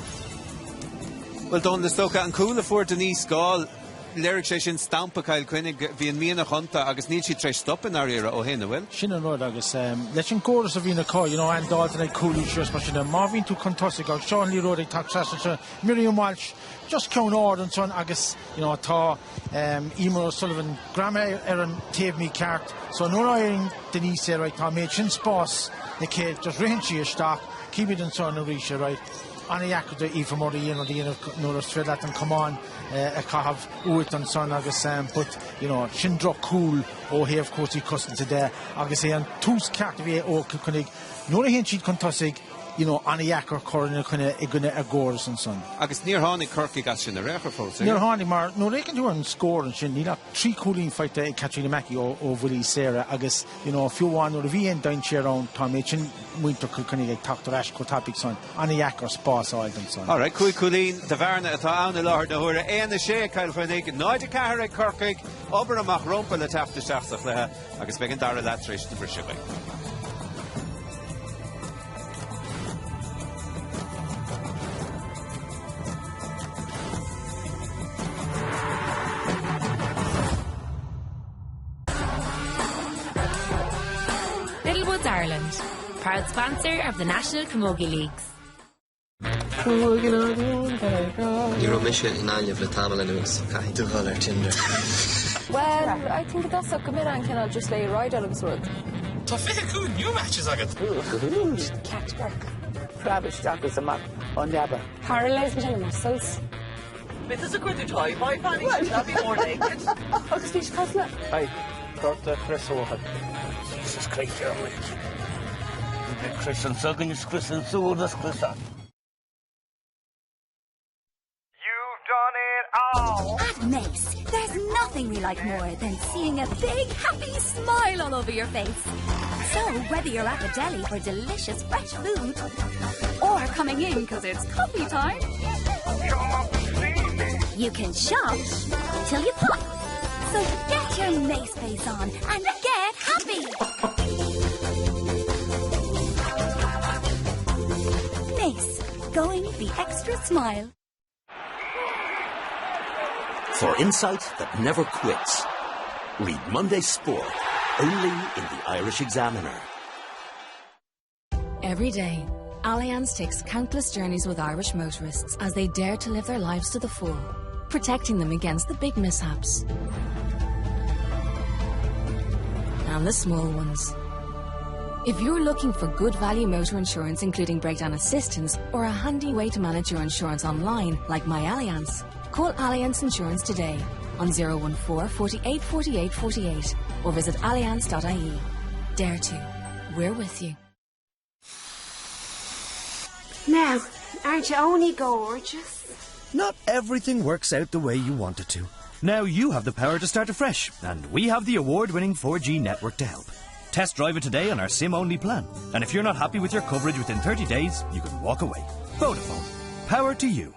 Well, Don Listoka an coolla for Denise Gall, lyric sé sin stampa Killkenny bhí an míana chunta agus níl si treis stoppin ar ira ó hinna bhfuil. Sin an rud agus leis sin córas a bhína cá, you know, an Dalton ag coolí sios mar sin má bhín tú contosig agus Sean Lee Road ag tactrasa Miriam Walsh just ceann áard an son agus, you know, tá Emer O'Sullivan grama ar an taobh mí ceart, so nuair éiring Denise é right tá méid sin spás na céad just rihin si isteach cíbid an son a ríise right. aniac the Ifamori, you know, the Nora Stradlat and come on, a Kahav Uit and Son, August, but, you know, Shindro cool, or here, of course, he custom today, August, and Tus Cartier or Kilkenny, Nora Hinchid Contosig, you know, aniac or Corona Iguna Agors and Son. Agus near Honey Kirky got in the record for Near Honey Mar, no, they can do and score and Shin, Nila, 3 cooling fight catching the Mackie or Willie Sarah, August, you know, if you want, or the VN down chair on Tom H. Winter Kilkenny like Dr. Ash Kotopic son, Aniak or Spa Soil and son. All right, Colleen, the Varna at the Lord, the Hura, and the Shake, Kyle Fannig, Noida Kahara Kirkig, Oberamach Rumpel at after Shafsach, I guess making Dara Latrish to Brishaway. Littlewoods, Ireland. Proud sponsor of the National Camogie Leagues. You're mission in all of the Tamil news. I do call her Tinder. Well, I think that's up coming on. Can I just lay right out of his road? Tough cool new matches I get. Catch work. Travis Jackals a map on Yabba. Paralyzed between muscles. This is a good toy. My funny should not be more naked. What's this cousin? Hi, Corta Chris O'Hara. Jesus Christ, Jeremy. Chris and Suggin is Chris and Sue, that's Chris. At Mace, there's nothing we like more than seeing a big, happy smile all over your face. So, whether you're at the deli for delicious fresh food, or coming in because it's coffee time, you can shop till you pop. So get your Mace face on and get happy. Mace, going the extra smile. For insight that never quits, read Monday Sport, only in the Irish Examiner. Every day, Allianz takes countless journeys with Irish motorists as they dare to live their lives to the full, protecting them against the big mishaps and the small ones. If you're looking for good value motor insurance, including breakdown assistance, or a handy way to manage your insurance online, like My Allianz, call Allianz Insurance today on 014 48 48 48 or visit allianz.ie. Dare to. We're with you. Now, aren't you only gorgeous? Not everything works out the way you want it to. Now you have the power to start afresh, and we have the award-winning 4G network to help. Test drive it today on our SIM-only plan. And if you're not happy with your coverage within 30 days, you can walk away. Vodafone. Power to you.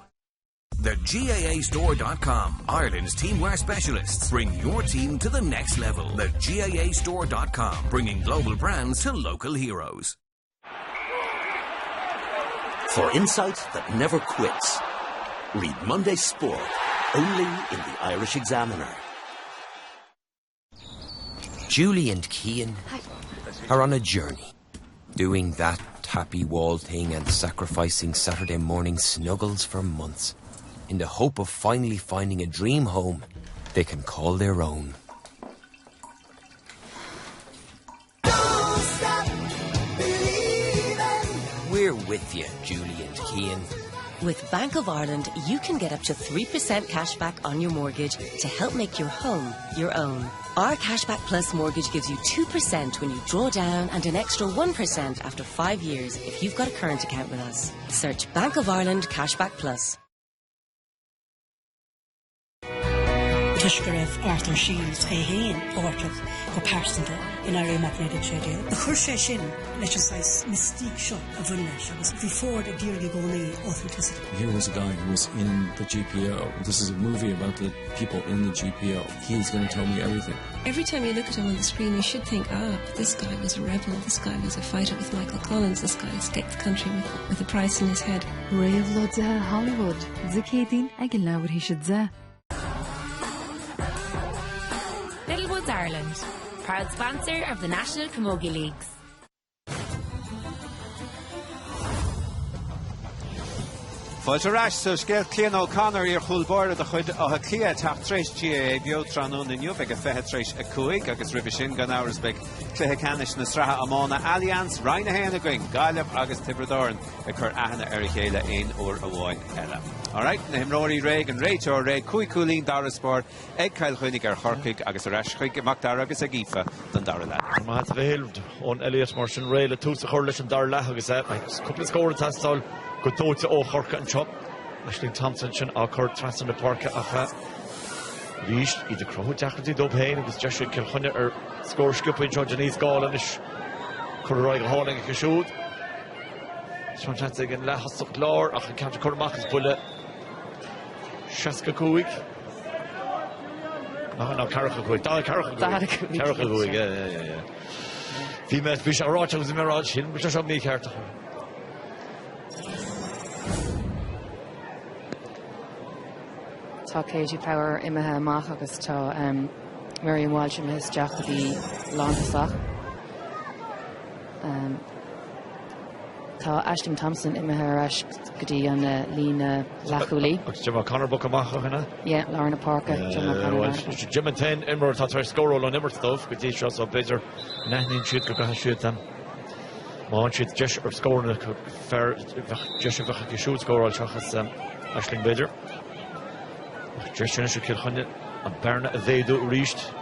The GAAstore.com, Ireland's teamwear specialists. Bring your team to the next level. The GAAstore.com, bringing global brands to local heroes. For insight that never quits, read Monday Sport, only in the Irish Examiner. Julie and Cian are on a journey, doing that tappy wall thing and sacrificing Saturday morning snuggles for months, in the hope of finally finding a dream home they can call their own. Don't stop believing. We're with you, Julie and Cian. With Bank of Ireland, you can get up to 3% cash back on your mortgage to help make your home your own. Our Cashback Plus mortgage gives you 2% when you draw down and an extra 1% after 5 years if you've got a current account with us. Search Bank of Ireland Cashback Plus. Tushkarev Arthur Shields Hain Ortov Comparsonta in our magnetic radio. The Hursha Shin exercise mystique shot of Unlesh was before the Dirigoni authenticity. Here was a guy who was in the GPO. This is a movie about the people in the GPO. He's going to tell me everything. Every time you look at him on the screen, you should think, this guy was a rebel, this guy was a fighter with Michael Collins, this guy escaped the country with a price in his head. Prevailed Hollywood. Zakatin Agilawar Hishadza. Littlewoods, Ireland. Proud sponsor of the National Camogie Leagues. Fáilte ráis so scéal Cléan O'Connor ar chulbáir de chuid a clia tacht tréis GAA bio tránún inniu ag a feithe tréis a cuaig agus ribh sin gan áras beag cluthe canis na stratha amána Allianz Rhine héana going Gaelic agus Tibredoran a chur ahanana ar chéile aon uair a bháin eile. Alright, na himróí réig an réiteoir réig cuaicúlín daraspór ag cail chuinnig ar chorcaig agus a reis chuig amach dar agus a gífa don dar le. Má hat bhéilmd ón Elliot mar sin réile túsa chuir leis an dar le agus cúpla scóir tastáil go dóite ó chorca an chop. Aisling Thompson sin á chur tras an na parca a fe. Ríist iad a crothú deachtatí dómh héin agus deise Killkenny ar scóir sciúpaí John Denise Gálan is chur roiig a háling a siúd. Sean Chansig an lehasach lár ach an ceantar churmach is buile Seaca cúig. No, Caracha cúig. Dá Caracha cúig. Caracha cúig, yeah. Bhí me bhí se ráte agus mé ráid sin, bhí se mí cearta. Tá Camogie Power imethe amach agus tá Miriam Walsh im his deach go bhí lántasach. Tá Aisling Thompson imethe aris go dtí an lína lachúlaí. Agus Jim O'Connor buc amach chuna? Yeah, Lorna Parker. Jim and 10 immer tá tar scóráil an immer stuff go dtí seo so beidir nethníonn siad go gatha siad am. Má an siad deis ar scórna fear deis a bhecha go siúd scóráil seachas Aisling beidir. Tristan is Killkenny an Berna a bhéadú ríist.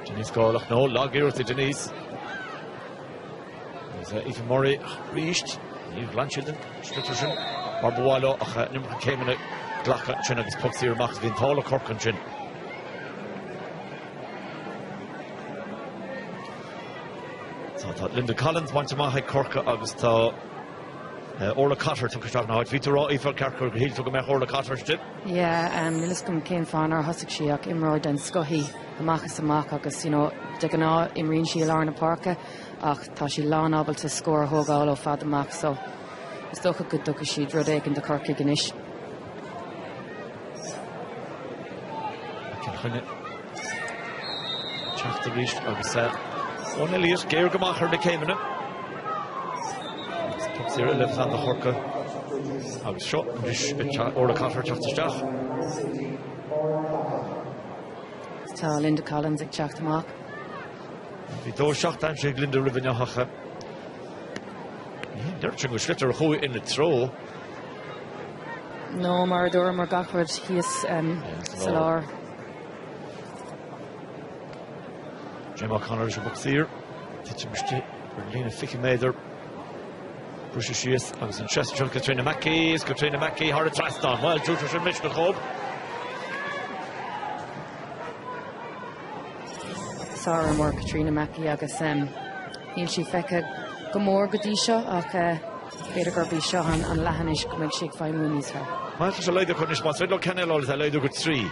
Denise Gáilach nó lágéireachta Denise. Aoife Murray ríist. Níl Blanchilden slitar sin. Mar bháile ach nimmer céimena ghlacha sin agus pucsaí amach bhíon tála Corcan sin. Tá Linda Collins baint amach Corca agus tá Orla Cotter tún caisteach náid. Bhí tú rá ífar cearcur go hílú go meach Orla Cotter still? Yeah, nilis gom céim fánar thosaigh sí ach imráid den scothí amachchas amach agus, de gan ná imríonn sí Lorna Parker ach tá sí lán ábalta scór thógáil ó fad amach so is dócha go dúcha siad rud éigin de Corcaigh inis. Killkenny teachta ríist agus ón Elliot géir go machar na céimena. Zero left on the Horka. I was shot or the Cotter teachtasteach. Tá Linda Collins ag teacht amach. Bhí dó seach an sé Linda Rivenneacha. Dúirt go slitar a chuaigh in the throw. No, mar dúir mar gachford híos sa lár. Jim O'Connor is a boxír. Titim mistí Lína Fichi Méidir. Brúise síos agus an Chesterfield Katrina Mackey, hard a trastan. Well, dúirt sin Mitchell Chob. Sára mór Katrina Mackey agus híl sí feice go mór go dtí seo ach féidir gur bhí seo an lehanis go mbeidh siag feidhmúníos fe. Well, tá sé leidir chun is más féidir cenneil áil tá leidir go 3.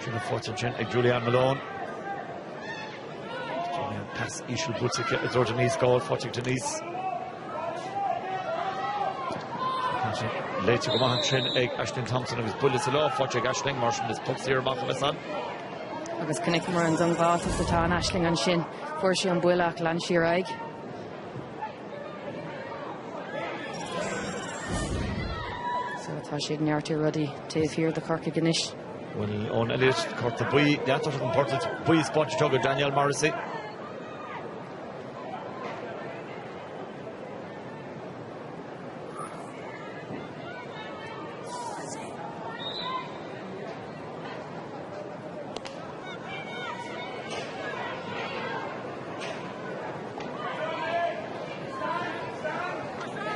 Trína fórtin sin ag Julianne Malone. Pass Ishul Butzike at Denise Gáil, fáilte Denise. Later go maithe sin ag Aisling Thompson agus buile lá, fáilte ag Aisling mar sin is pucsaí amach a san. Agus cynnig mar an dungháiltas atá an Aisling an sin fuair sí an buile ach lean siar aig. So atá siad neartú rudaí taobh hir de Corcaigh inis. Well, on Elliot, Cork the buí, that's what important. Buí spot jogger Daniel Morrissey.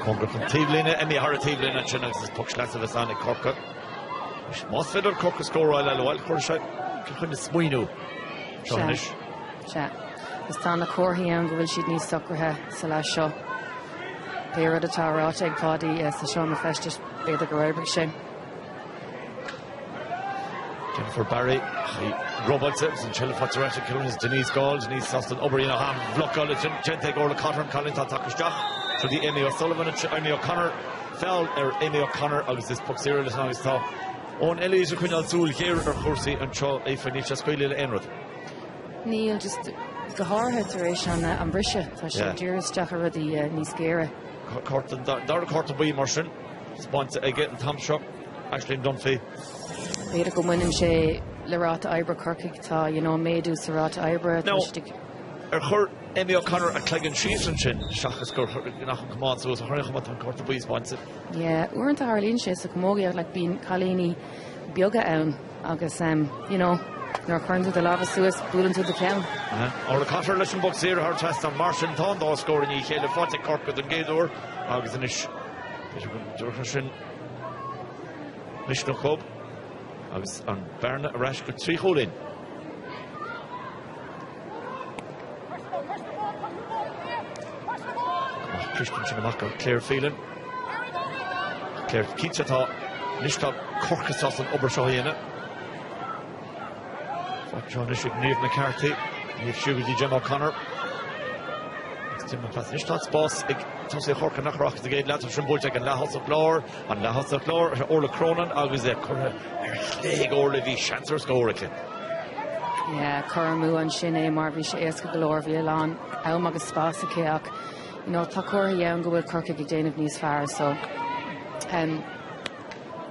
Congra from Tíblíne, Emmy Hara Tíblíne and Chinnax is puck slash of the Sonic Corca. Most fiddle Corca score while I'll Corsa Killkenny Smuinu. Shonish. Chat. Is Tana Corhi and will she need suckerhe Salasho. Pair of the tower out egg body, yes, the Sean Festus by the Garber Shin. Jennifer Barry, Robots and Chilla Fatzaretta Kilkenny, Denise Gáil, Denise Soston, Oberina Ham, Block College, Gente Orla Cotter and Colin Takashach. For the Amy O'Sullivan and Amy O'Connor fell Amy O'Connor agus this puck zero is now stop on Elise Quinal Zul here or Corsi and Cho a Fenicia Squilil Enrod. Neil just the horror iteration on Brisha, Tasha Dearest Jaccara the Niscara. Corton, Dara Corton Bui Martian, sponsor again, Tom Shop, Ashley Dunphy. Beidir go muinnim sé le ráta Ibra Corcaigh tá, you know, méadú sa ráta Ibra. No, chur Amy O'Connor a Cleggan Sheeson sin, Shachas Gur, nach an Command, so it's a Hurrichamat on Corton Bui sponsor. Yeah, weren't Harlín sé sa Camogie like being Colleen Bioga ann, agus, you know, nor current the lava suas, búlan to the town. Or the Cotter Listen Books here, her test on Martian Tondo scoring ye Chéile Fáte Cork with the Gaydor, agus in ish. Durchashin Mishno Club, agus on Berna Rash got 3 hole in. Christian Chinamaka, Claire Phelan. Claire Keatsata, Nishta Corkasas and Obershoyena. John Ishik, Niamh McCarthy, Niamh Shughty, Jim O'Connor. Tim McCarthy, Nishtat's boss, Tossie Horka Nachrock, the gate, Latin Shrimbultek, and Lahos of Lore, and Lahos of Lore, Orla Cronin, Agus, Leg Orla V. Chancellor's Goricke. Yeah, Coramu and Shine, Marvi, Sheeska Galore, Violon, Elmagus Spasikiak. You know, Takora Young go with Corcaigh Dane of News Far, so,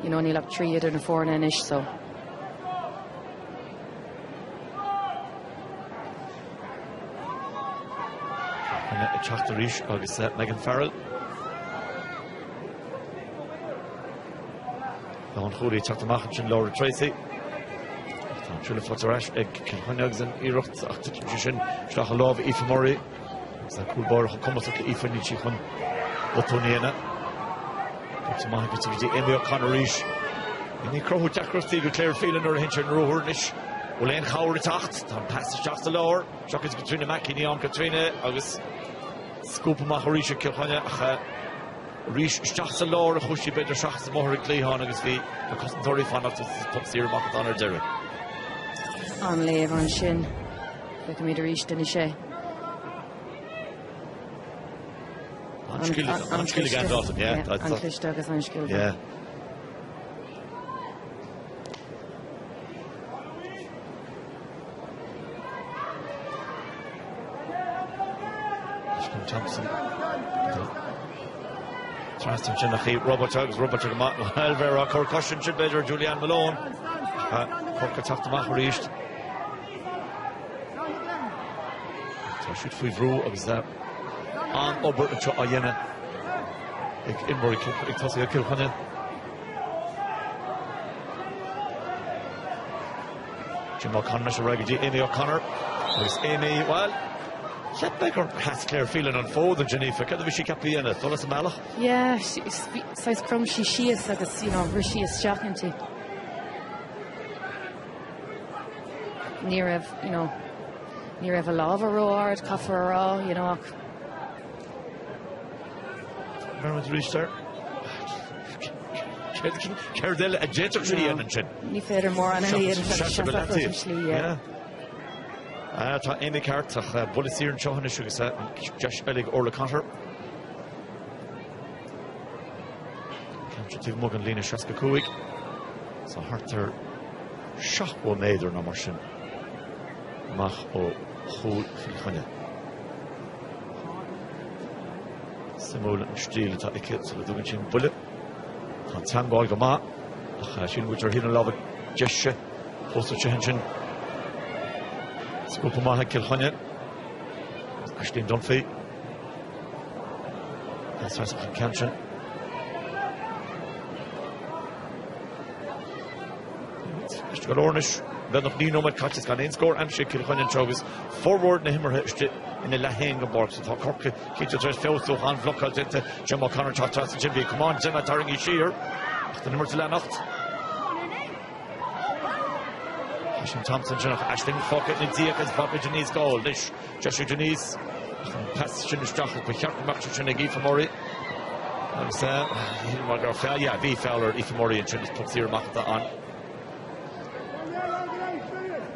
you know, Neil up 3 and a 4 and ish, so. Chapter Rish, Agus Megan Farrell. Don Khoury, Chapter Machin, Laura Tracy. Chula Fotterash, Kilkenny and Irocht, Activism, Shlachalov, Aoife Murray. It's a cool bar, Hokomatok, Aoife Nichichon, Botoniana. Dr. Mahibit, Amy O'Connor Rish. And the Crow Jackross, Claire Phelan, or Hinch and Rohurnish. Olaine Khoury Tacht, Tom Passage Shasta Lower, Shockers Katrina Mackie, on Katrina, August. Scoop Mahorisha Kilkenny, Rish Shachsa Lor, Hushi Better Shachsa Mohar Clehan, agus V, a customary fan of the Pupsir Macadon or Derry. On Lev on Shin, like me to reach Denishe. Unskilligan Dawson, yeah. Unclished agus unskilled. Yeah. Thompson. Transton Chinnachi, Robert Alvera, Corcussion, Chidbetter, Julianne Malone. Cork attacked the Maharish. So should we through of that on over to Ayena. Inbury, it was a Killkenny. Jim O'Connor, Shiraggy, Amy O'Connor. There's Amy, well. Becker has Claire Phelan on forward and Geneva. Can we she be in it? Thomas Malach? Yeah, size crumb she is like a, you know, where she is shocking to. Near a lava roar, coffee raw, you know. Everyone's reached there. Cardell a gentle tree and chin. Ni fader more on any yeah. Amy Carter, Bolisier and Chohan Sugar, Josh Bellig, Orla Cotter. Conjunctive Morgan Lena Shaska Kuig. So Harter Shach will Nader no Marshin. Mach o Hul Filhane. Simul and Steel at the kids with the winching bullet. On Tango Gama. Shin which are hidden love gesture. Also changing. Scoop Maha Killkenny. Ashley Dunphy. That's right, some Canchin. Mr. Galornish. Ben of Nino met catches can in score and she Killkenny Chogus forward in him or in the Lahanga box. So Cork keeps it just fell so hand block out into Jim O'Connor Chatas and Jimmy. Come on, Jim at Taringi Shear. The number to Lanacht. Ashton Thompson, Ashton Fockett, and Ziak as Bobby Janice goal. Lish, Joshua Janice, pass Shinish Jochel, with Hart March and Aoife Murray. And yeah, V Fowler, Aoife Murray, and Shinish puts here Machta on.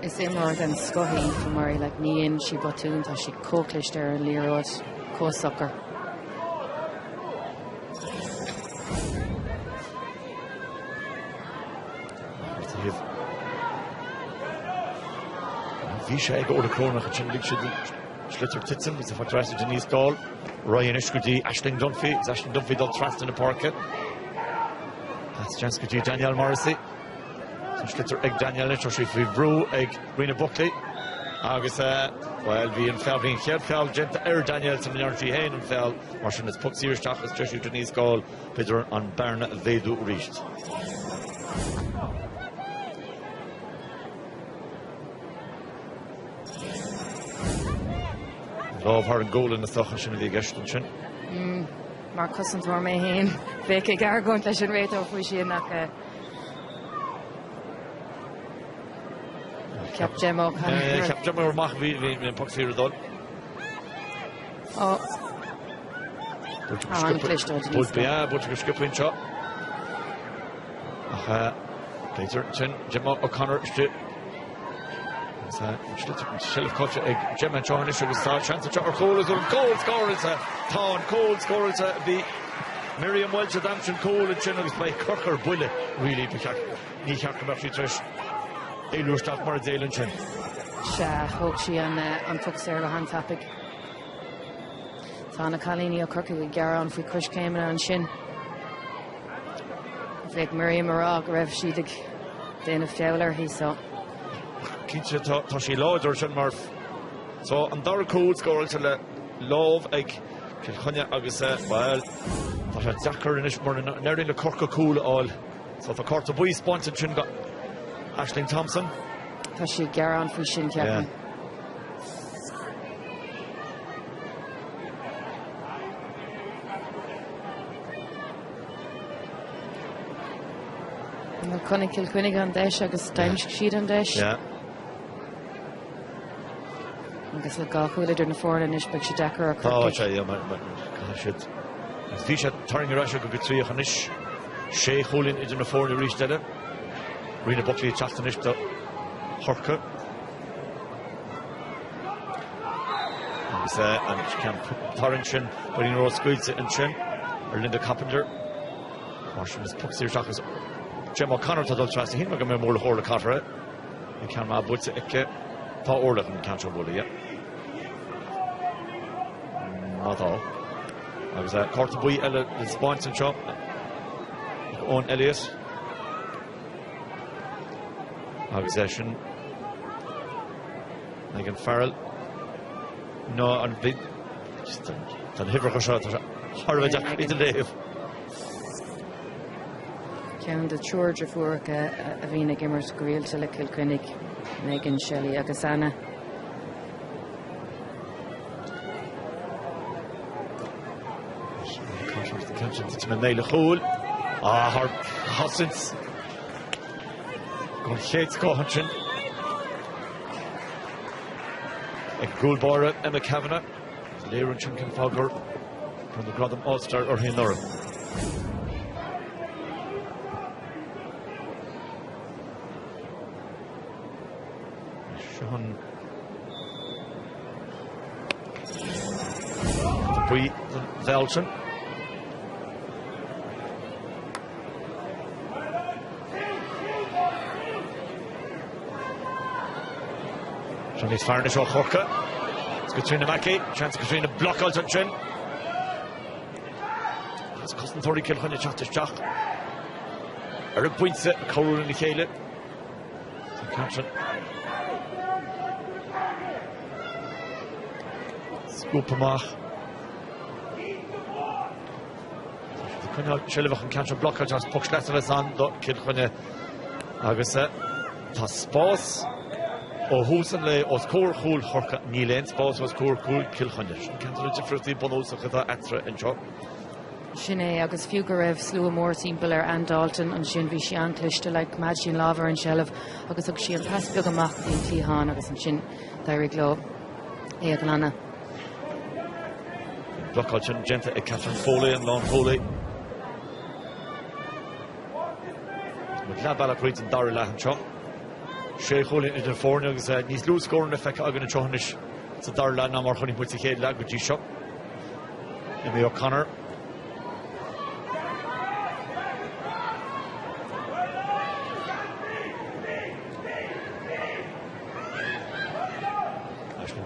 Is it more than Scotty Aoife Murray, like Nian, she bottooned, or she cocklish there and Leroy, co sucker. Visha go the corner, Schlitter Titson is a fantastic Denise Gall. Ryan Ishkudi, Aisling Dunphy. Is Aisling Dunphy done thrust in the parket. That's Janskudi, Daniel Morrissey. So Schlitter Egg Daniel Littership, Brew, Egg Rena Buckley. Agus, well, vi yn fel fi'n chiad fel gent Daniel sy'n mynd arti hen yn fel Marsin is puck sir stach as Joshua Denise Gall Peter an Berna Vedu Richt. Love her and goal in the stoch sin vi gestan sin. Mar cosint war me hen. Feke gar gont leis an rate of we sin nach Cap Gemmo. Cap Gemmo mach vi en puck sir dol. Oh. Han klicht dort. Bult ja, bult geskipin shot. Ach, Peter sin Gemmo O'Connor shit. Shelf coach Gemma John is a start chance to goal is on goal score is a Town Cole score is a be Miriam Welch Adamson Cole and Chin by Kirker Bullet really because he can't come actually trash Eilu stop mar Dale and Chin. Sha hope she on took Sarah hand topic. Tana Colini O'Kirky with Garon for Kush came on Shin. Like Miriam Marag Rev she the Dana Fowler he saw. Kinse tá sí láidir sin mar so an dar cód scóil se le lámh ag Killkenny agus well tá sé dachar inis mar neirin le Cork cúil áil so tá Cork buí spontan sin got Aisling Thompson tá sí Garan fao sin ceapan Mar connig Killkenny an deis agus daimsk siad an deis agus le gachuil idir na fórna inis beag sé dechar a Tá sé siad bhí sé tarring ra go tríoch an isis sé cholinn idir na fórna rísteile Rina Buckley teachtain isis do Chorca agus an cean tarring sin baín rá scuilte an sin ar Linda Carpenter mar sin is puck síirteach is Gemma O'Connor tá dul trasna hí go mé mór le chóir le catara i cean má buite ice tá orlach an cantra bula nátá agus Corta buí eile le spáint an seo ón Elias agus sin ag an Farrell nó an bhí tan hifrach seo Harvey Jack in the Dave. Ceann de George fuach a bhína gimmers goíolte le Killkenny Megan Shelley agus Anna. It's a nail hole. Her Hossins. Going Shades Cohanchin. A goal bar Emma Kavanagh. Léironn Chinkin Fogger from the Grodham Ulster or Hinora. Sean Bui Velton. Johnny's Farnish or Chorca. It's Katrina Mackey. Chance Katrina block out on Chin. It's Cousin Thorny Killkenny Chattish Jack. A points it, Corul in the Caleb. Catching. Scoopamach. The Quinn Shellivach and catch a block out as Puck Schletters on Killkenny. Agasa. Taspas. O húsan le os cór chúl Chorca níléin spás os cór chúl Killkenny. Can you differently bonus of the extra in job? Sin é agus fiú go raibh slú mór timpeall ar Ann Dalton an sin bhí sé ancliste le Madgin Láver an Shelf agus ag sí an pasbeag amach bhí Clíán agus an sin dairí gló é ag lana. Blockout sin Genta ag Catherine Foley and Lon Foley. With glad ball up in Dara Lahan Chop. Sé Foley in the forn agus níos lú scoring effect agan an Chohanis sa Dara Lahan ná mar chunig buite chéad lag go dtí shop. Emma O'Connor.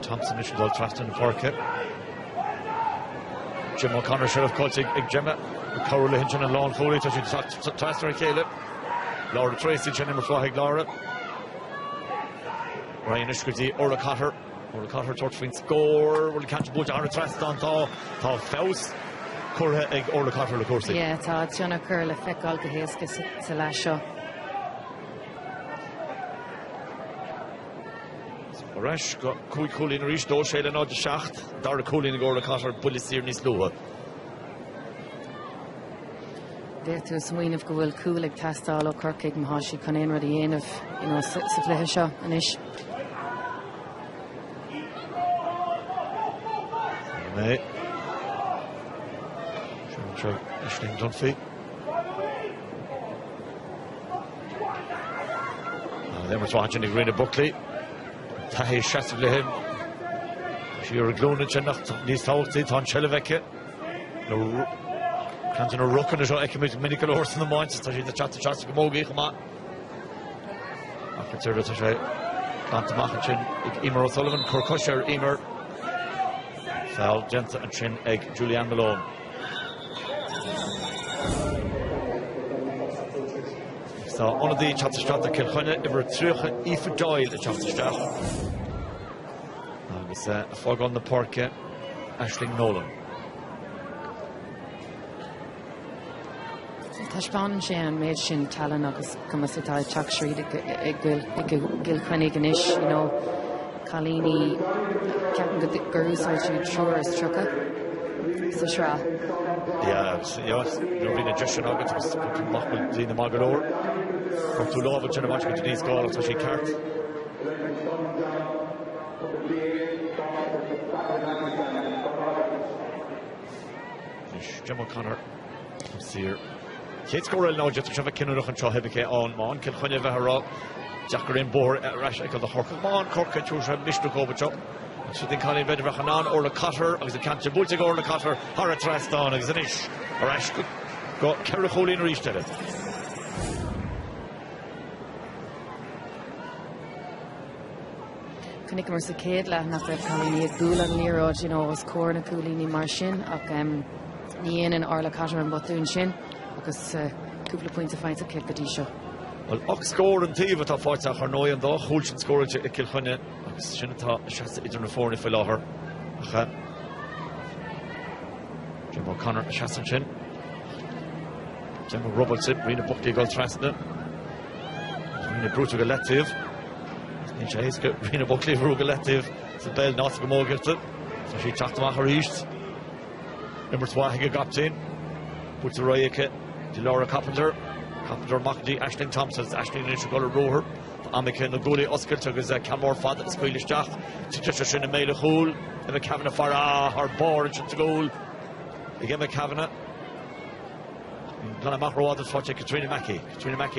Thompson is dul trastan na parke. Jim O'Connor should have called ag Gemma. Carol Hinton and Lawn Foley to Taster Caleb. Laura Tracy, Jenny Murphy, Laura. Ryan Ishkity, Orla Cotter. Orla Cotter, Torchfin score. Will catch a boot on a Trastan Tau Faust. Corha ag Orla Cotter, of course. Yeah, Todd, Jonah Curl, Effect Alcaheska, Salasha. Rash got Coolin reached door, Shayla Nod Shacht. Dara Coolin, Orla Cotter, Bullisir Nisloa. There to a swing of Gould Coolig Tastal Cork Mahashi Conan ready in of Siflehisha and Ish. May Ishling Dunphy. Then we're watching the Green Buckley. Tahi Shatlehim. She are glowing in Nacht, these Tauti, Ton Cheleveke. Can't you know Rucken is like a medical horse in the mind, so she's the chat to Camogie, come on. After the Tashay, Plant Machin, Emer O'Sullivan, Corkusher, Emer, Foul, Jenta and Chin, Egg, Julianne Malone. So, one of the chapter Strata Killkenny, Ever Trucha, Aoife Doyle, the chapter Strata. And it's a fog on the park, Aisling Nolan. Tashpan Shan made Shin Talon agus Kamasita Chakshri Killkenny Ganish, you know, Kalini Captain the Gurus are sure as Trucka. Sishra. Yeah, you're being a Justin August was in the Magalore. Or to love a general match with Denise Gall, so she cart. Jim O'Connor, Sear. Kate's Gorel now just to have a Kinnuch and Chahebeke on Mon, Kilkenny Vahara, Jacqueline Bohr, Rashik of the Hork, Mon, Cork, and Chusha, Mishnu Kovachop. So they call him Vedrachanan or the Cutter, as the Cancha Bultig or the Cutter, Haratrastan, as an ish, or Ash got Kerricolin reached at it. Cynnig mar sa céad le nach raibh Calíní ag dúil an líróid, you know, was cór na Calíní mar sin, ach ní in Arla Catter an botún sin, agus cúpla pointe feint a Killkenny seo. Well, Ox score and Tiva to fight a Harnoy and the Hulchin score at Kilkenny. Shinata Shasta Idun Reform if her. Jim O'Connor, Shasta Chin. Jim Robertson, Rena Buckley, Gold Trasna. Rena Brutal Galective. Nisha Hiska, Rena Buckley, Rugalective. The Bell North Gamogie. So she chatted to her east. Number 2, Higa Goptin. Puts the Royake, Laura Carpenter. Carpenter Mackenzie, Aisling Thompson, Aisling Nishagola Roher, Amika Naguli, Oscar Tuggers, Camor Fad, Squealish Jack, Titusha in the Mail of Hool, and the Kavanagh Farah, her board, and Goal. Again, the Kavanagh. Gonna Macro, for Katrina Mackey,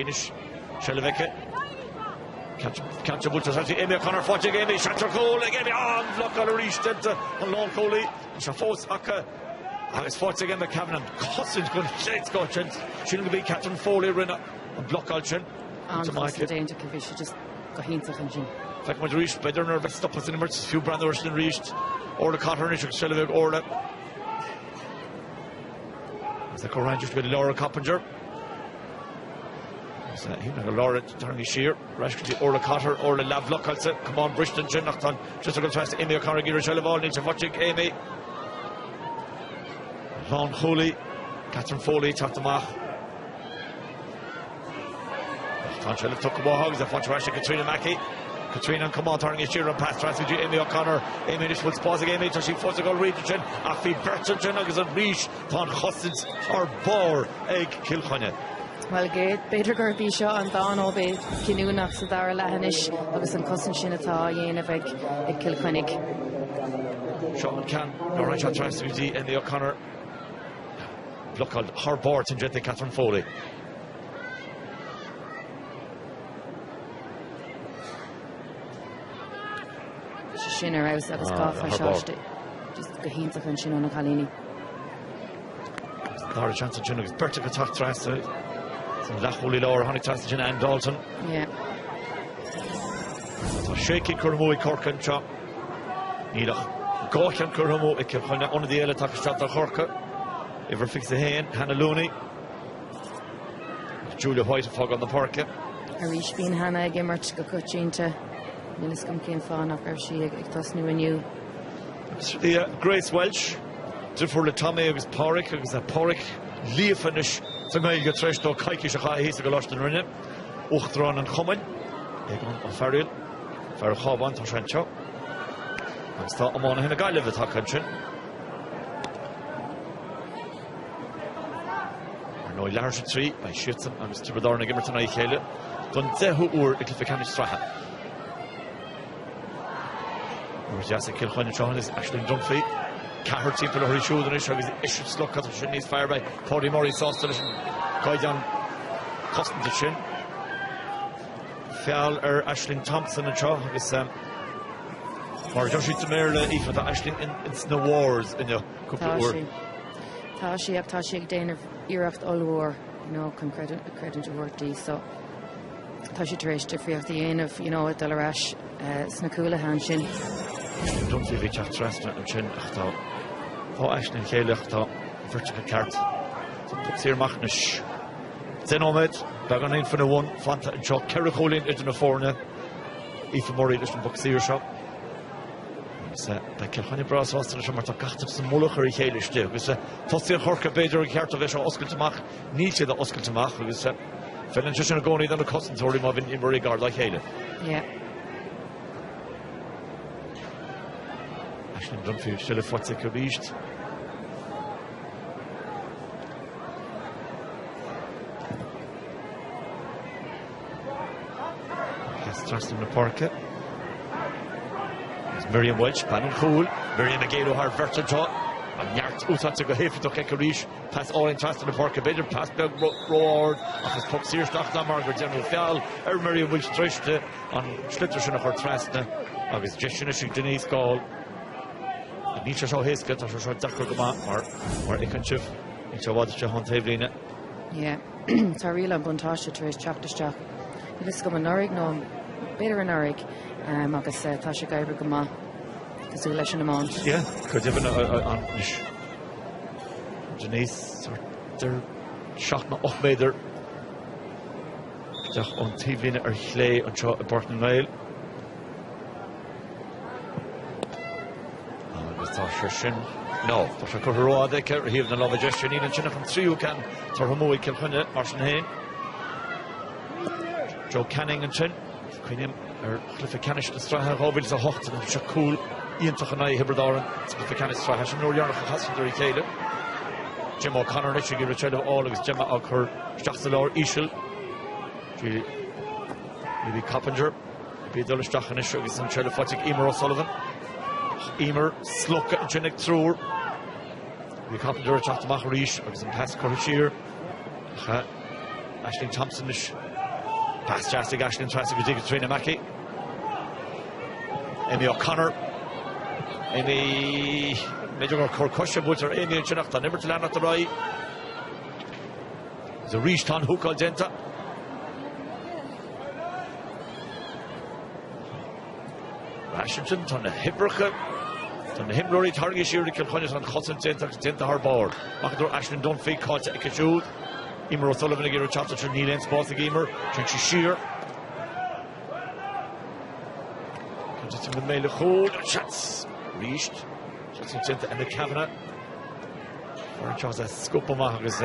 Nish, Sheleveke. Catch a bullet, Amy O'Connor, Fortune, Amy, Shatter Goal, again, block on a reach, and Long Coley, and Shafos Aka. It's fought again, the Kavanagh. Cossins going to say it's got chance. She'll be Captain Foley, Rinna, and block Alchin. And the danger can be, she just got hints of engine. Like when reached, better nervous stop us in emergency. Few brothers than reached. Or the Cotter, Nishuk, Shelevig, Orla. As the Coran just with Laura Coppinger. He had a Laura turning sheer. Rashkity, Orla Cotter, Orla Lav Lock, come on, Brishton, Jinnachton. Just a good test. Amy O'Connor, Gira Shelevall, needs to watch it, Amy. Lon Hooley, Catherine Foley, Chatamach. Tanchel took a hogs, the Fontrash, Katrina Mackey. Katrina, come on, turning a sheer and pass, transfer to Amy O'Connor. Amy Nishwood's pausing Amy, so she forces a goal region. Afi Bertrand, agus a reach, Ton Hostins, or Bohr, Egg Kilkenny. Well, good. Better Gerby shot and Don Obe, Kinunach, Sadara Lahanish, agus an Cousin Shinata, Yen of Egg Kilkenny. Sean Can, Norwich transfer to Amy O'Connor. Look at her board and Jetty Catherine Foley. Shinner out of his cough and shot. Just go hint of Shin on a Calini. Not a chance of Chin. Bertic attack tries to Lachuli Lower, Honey Tassin and Dalton. Yeah. So shaky Cormui Cork and Chop. Nílach Gáchan Curhamó, Killkenny, one of the Gaelic Chapter Cork. Ever fix the hand, Hannah Looney. Julia White fog on the park. Arish Bean Hannah Gimmert go Kuchinta. Niliscum came fan after she tos new and you. Grace Welsh. Differ le Tommy agus Porrick agus a Porrick Leafanish. So may get trashed to Kaiki Shaka, he's a Golostan Rinne. Uchtron and Common. Egon on Farrell. Farrell Hoban to Shancho. And start them on in a guy live at Hakanchin. No large tree by Shitson and Mr. Badorna Gimmerton Aikele. Don't say who or it if I can straha. Or just a Killkenny John is actually Dunphy. Caherty for her shoulder and is issued sluck at the Shinny's fire by Paddy Murray Sauce Guidan Custom to Shin. Fial Ashling Thompson and Shaw is or Joshi Tamerla if the Ashling in Snow Wars in the couple of words. Tashi Dana Iracht Ulwar, you know, can credit to work D. So Tashi Trish to free off the end of, you know, Delarash, Snakula Hanshin. Don't see which after restaurant and chin. Oh, Ashton Kayla, vertical cart. Sir Machnish. Then Ahmed, Bagan in for the one, Fanta and Chuck, Kerricolin, Edna Forna, Ethan Murray, Listen Boxer shop. By Killkenny Brass Austin and Marta Gachtab some Molocher Halish do. Because Tossier Horka Bader and Cartovish Oscar Tamach, Nietzsche the Oscar Tamach, who is Felinchon Goni than a cousins or him of in regard like Haley. Yeah. Ashton Dunphy, still a Fotsick reached. Yes, trust in the parket. Miriam Welch, Bannon Cool, Miriam Agalo, her vertical, and Yart Uta to go here for Kekarish, pass all in trust in the park a bit, pass Beg Roard, of his Puck Sears, Dr. Margaret General Fial, Miriam Welch Trishte, on Schlitterson of her Trastna, of his Jeshinish, Denise Gall, and Nietzsche Shaw Hisket, or Shaw Dakar Gama, or Ikanchiv, into Wadisha Hunt Evelina. Yeah, Tarila Buntasha to his chapter stack. Let's go Norig, no, better in Norig. Agus Tasha Gaiber Gama because we let him on. Yeah, could even on Denise, they're shot not off Mader. On TV or Clay on shot at Burton Rail. Agus Tasha Shin. No, Tasha Corroa, they can't hear the love of gesture. Even Chinacham 3 who can Torhamoi Killkenny, Martin Hain. Joe Canning and Chin. Queen Cliffy Canish the Straha Hovils a Hocht and Shakul Ian Tachanai Hiberdaran, Cliffy Canish Straha, Shanor Yarn Hassan Caleb, Jim O'Connor, Richard Richard of all of his Gemma Ocker, Stachsalor, Ishel, maybe Coppinger, maybe Dulles Stachanish, and Charlie Fotic, Emer O'Sullivan, Emer, Sluck and Jinnick Thrower, maybe Coppinger, Chachtamach Rish, or some Pass Corrichir, Ashling Thompson. Pass Jastic, Ashton Trassic, Katrina Mackey. Amy O'Connor. Amy Major Corcusha Butcher, Amy and Chinachta, never to land at the right. There's a reached on hook al denta. Washington, on the Hipperka. On the Himrory, Target Shear, the Kilkenny on Hudson Denta her board. Macador Ashton Dunphy, caught to Ikashud. Emer O'Sullivan again with chapter to Neil Enns, boss the gamer, Trinchi Shear. Comes it to the mail of hold, shots reached. Shots in the cabinet. Or Charles a scope of Mahagas.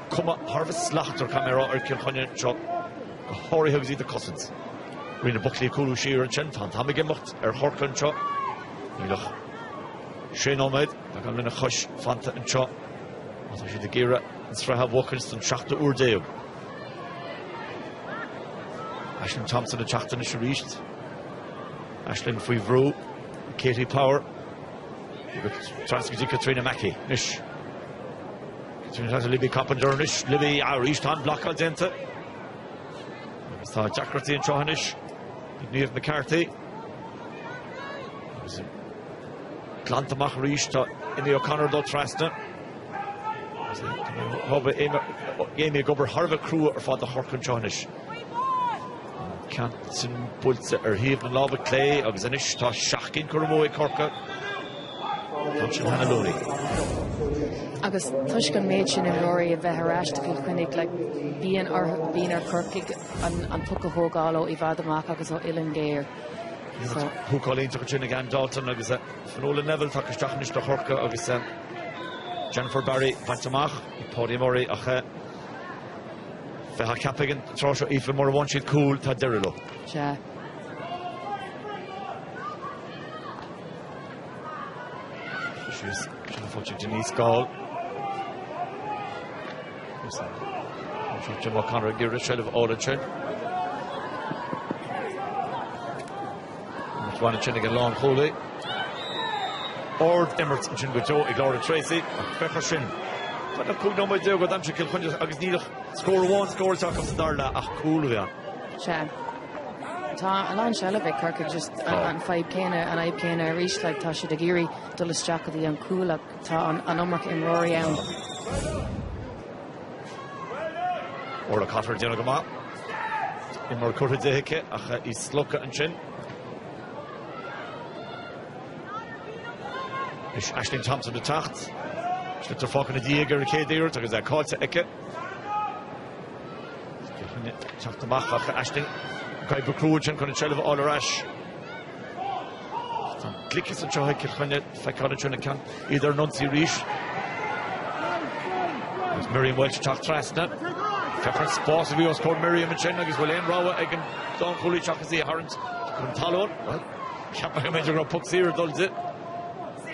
Come up, harvest slaughter camera or Killkenny shot. Hori Hugsy the cousins. Rina Buckley, Kulu Shear and Chenton, Tommy Gimmert, Horkan shot. Niloch Shane Ahmed, Bagan Hush, Fanta and shot. What the Gira? It's for have Wilkinson, Shachta Urdeo. Ashling Thompson and Shachta Nish reached. Ashling Fuivru, Katie Power. Transmitting Katrina Mackey, Nish. Katrina has a Libby Coppinger, Nish, Libby, reached on block al denta. Jackarty and Johanish. Niamh McCarthy. Glantamach reached in the O'Connor do Trasna. Amy Gubber Harvard crew or for the Horkan Johnish. Can't sin Bulsa híomh na lábha clé agus inis tá 7 curmó Corca. Function Hannah agus tuis go méid sin in Rory a bheith harráiste Killkenny like bíon ar Corcaigh an tucha thógáil ó bhfad amach agus ó Ilan Géir. Thúcáilín tucha sin gan Dalton agus fanóla Neville tá isteachnis do Corca agus Jennifer Barry Fantamach I Páidí Murray ach bheith ha capigin tráseo Aoife mór bhain siad cúil tá deirilo. Se. She's fáilte Denise Gall. Jim O'Connor Gira Shell of Origin. One chin again long holy. Ord Emerson chin with Joe Iglora Tracy. Peppershin. But a cool number there with them to Kilkenny. Agus need score 1 score talk of Starla. Ah cool again. Shan. Tá an sell bheith Corca just an 5 céine an 8 céine reach like tá siad a géirí dullas Jackadí an cúla tá an umrach in Rory ann. Or a cutter déanana go má. In mar curtha déhice ach I slúcha an sin. Is Aisling Thompson de tacht. Slit ar fácan na díagar a cédéir agus é cáilte eice. Teacht amach ach Aisling Kai Bucrúin chun chelh all rash. Clickis an choig Killkenny feicána can either nunsi rish. Miriam Welch tacht trasna. Feffer spás vi os called Miriam and Chen agus well rawa again don fully chakasi harrent kun talon. Well, Kappa major go puck zero does it.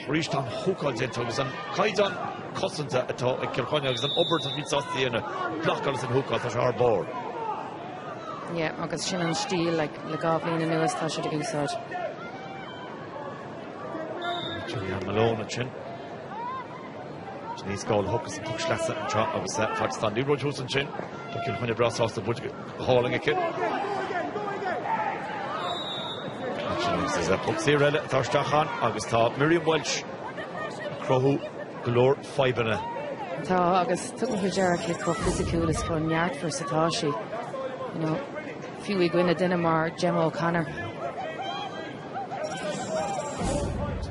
Rish tan hukal zentogus an Kaidan Cossanta at Killkenny agus an Obert of Mitsasti and Blockals and hukal tas our board. Yeah, agus sin an stíl like le Goblin and nuas tá siad a gúsáid. Julian Malone and chin. Denise Gall hooks and push less and chop agus Pakistan Leroy Johnson chin. To Killkenny brass off the budget hauling a kid. There's a puck zero Tarstachan agus tá Miriam Welch Crohu galore 5 in Tá agus tugan chu dearach go physical is fun neart for Satoshi. You know, few we gwine dinner mar Gemma O'Connor.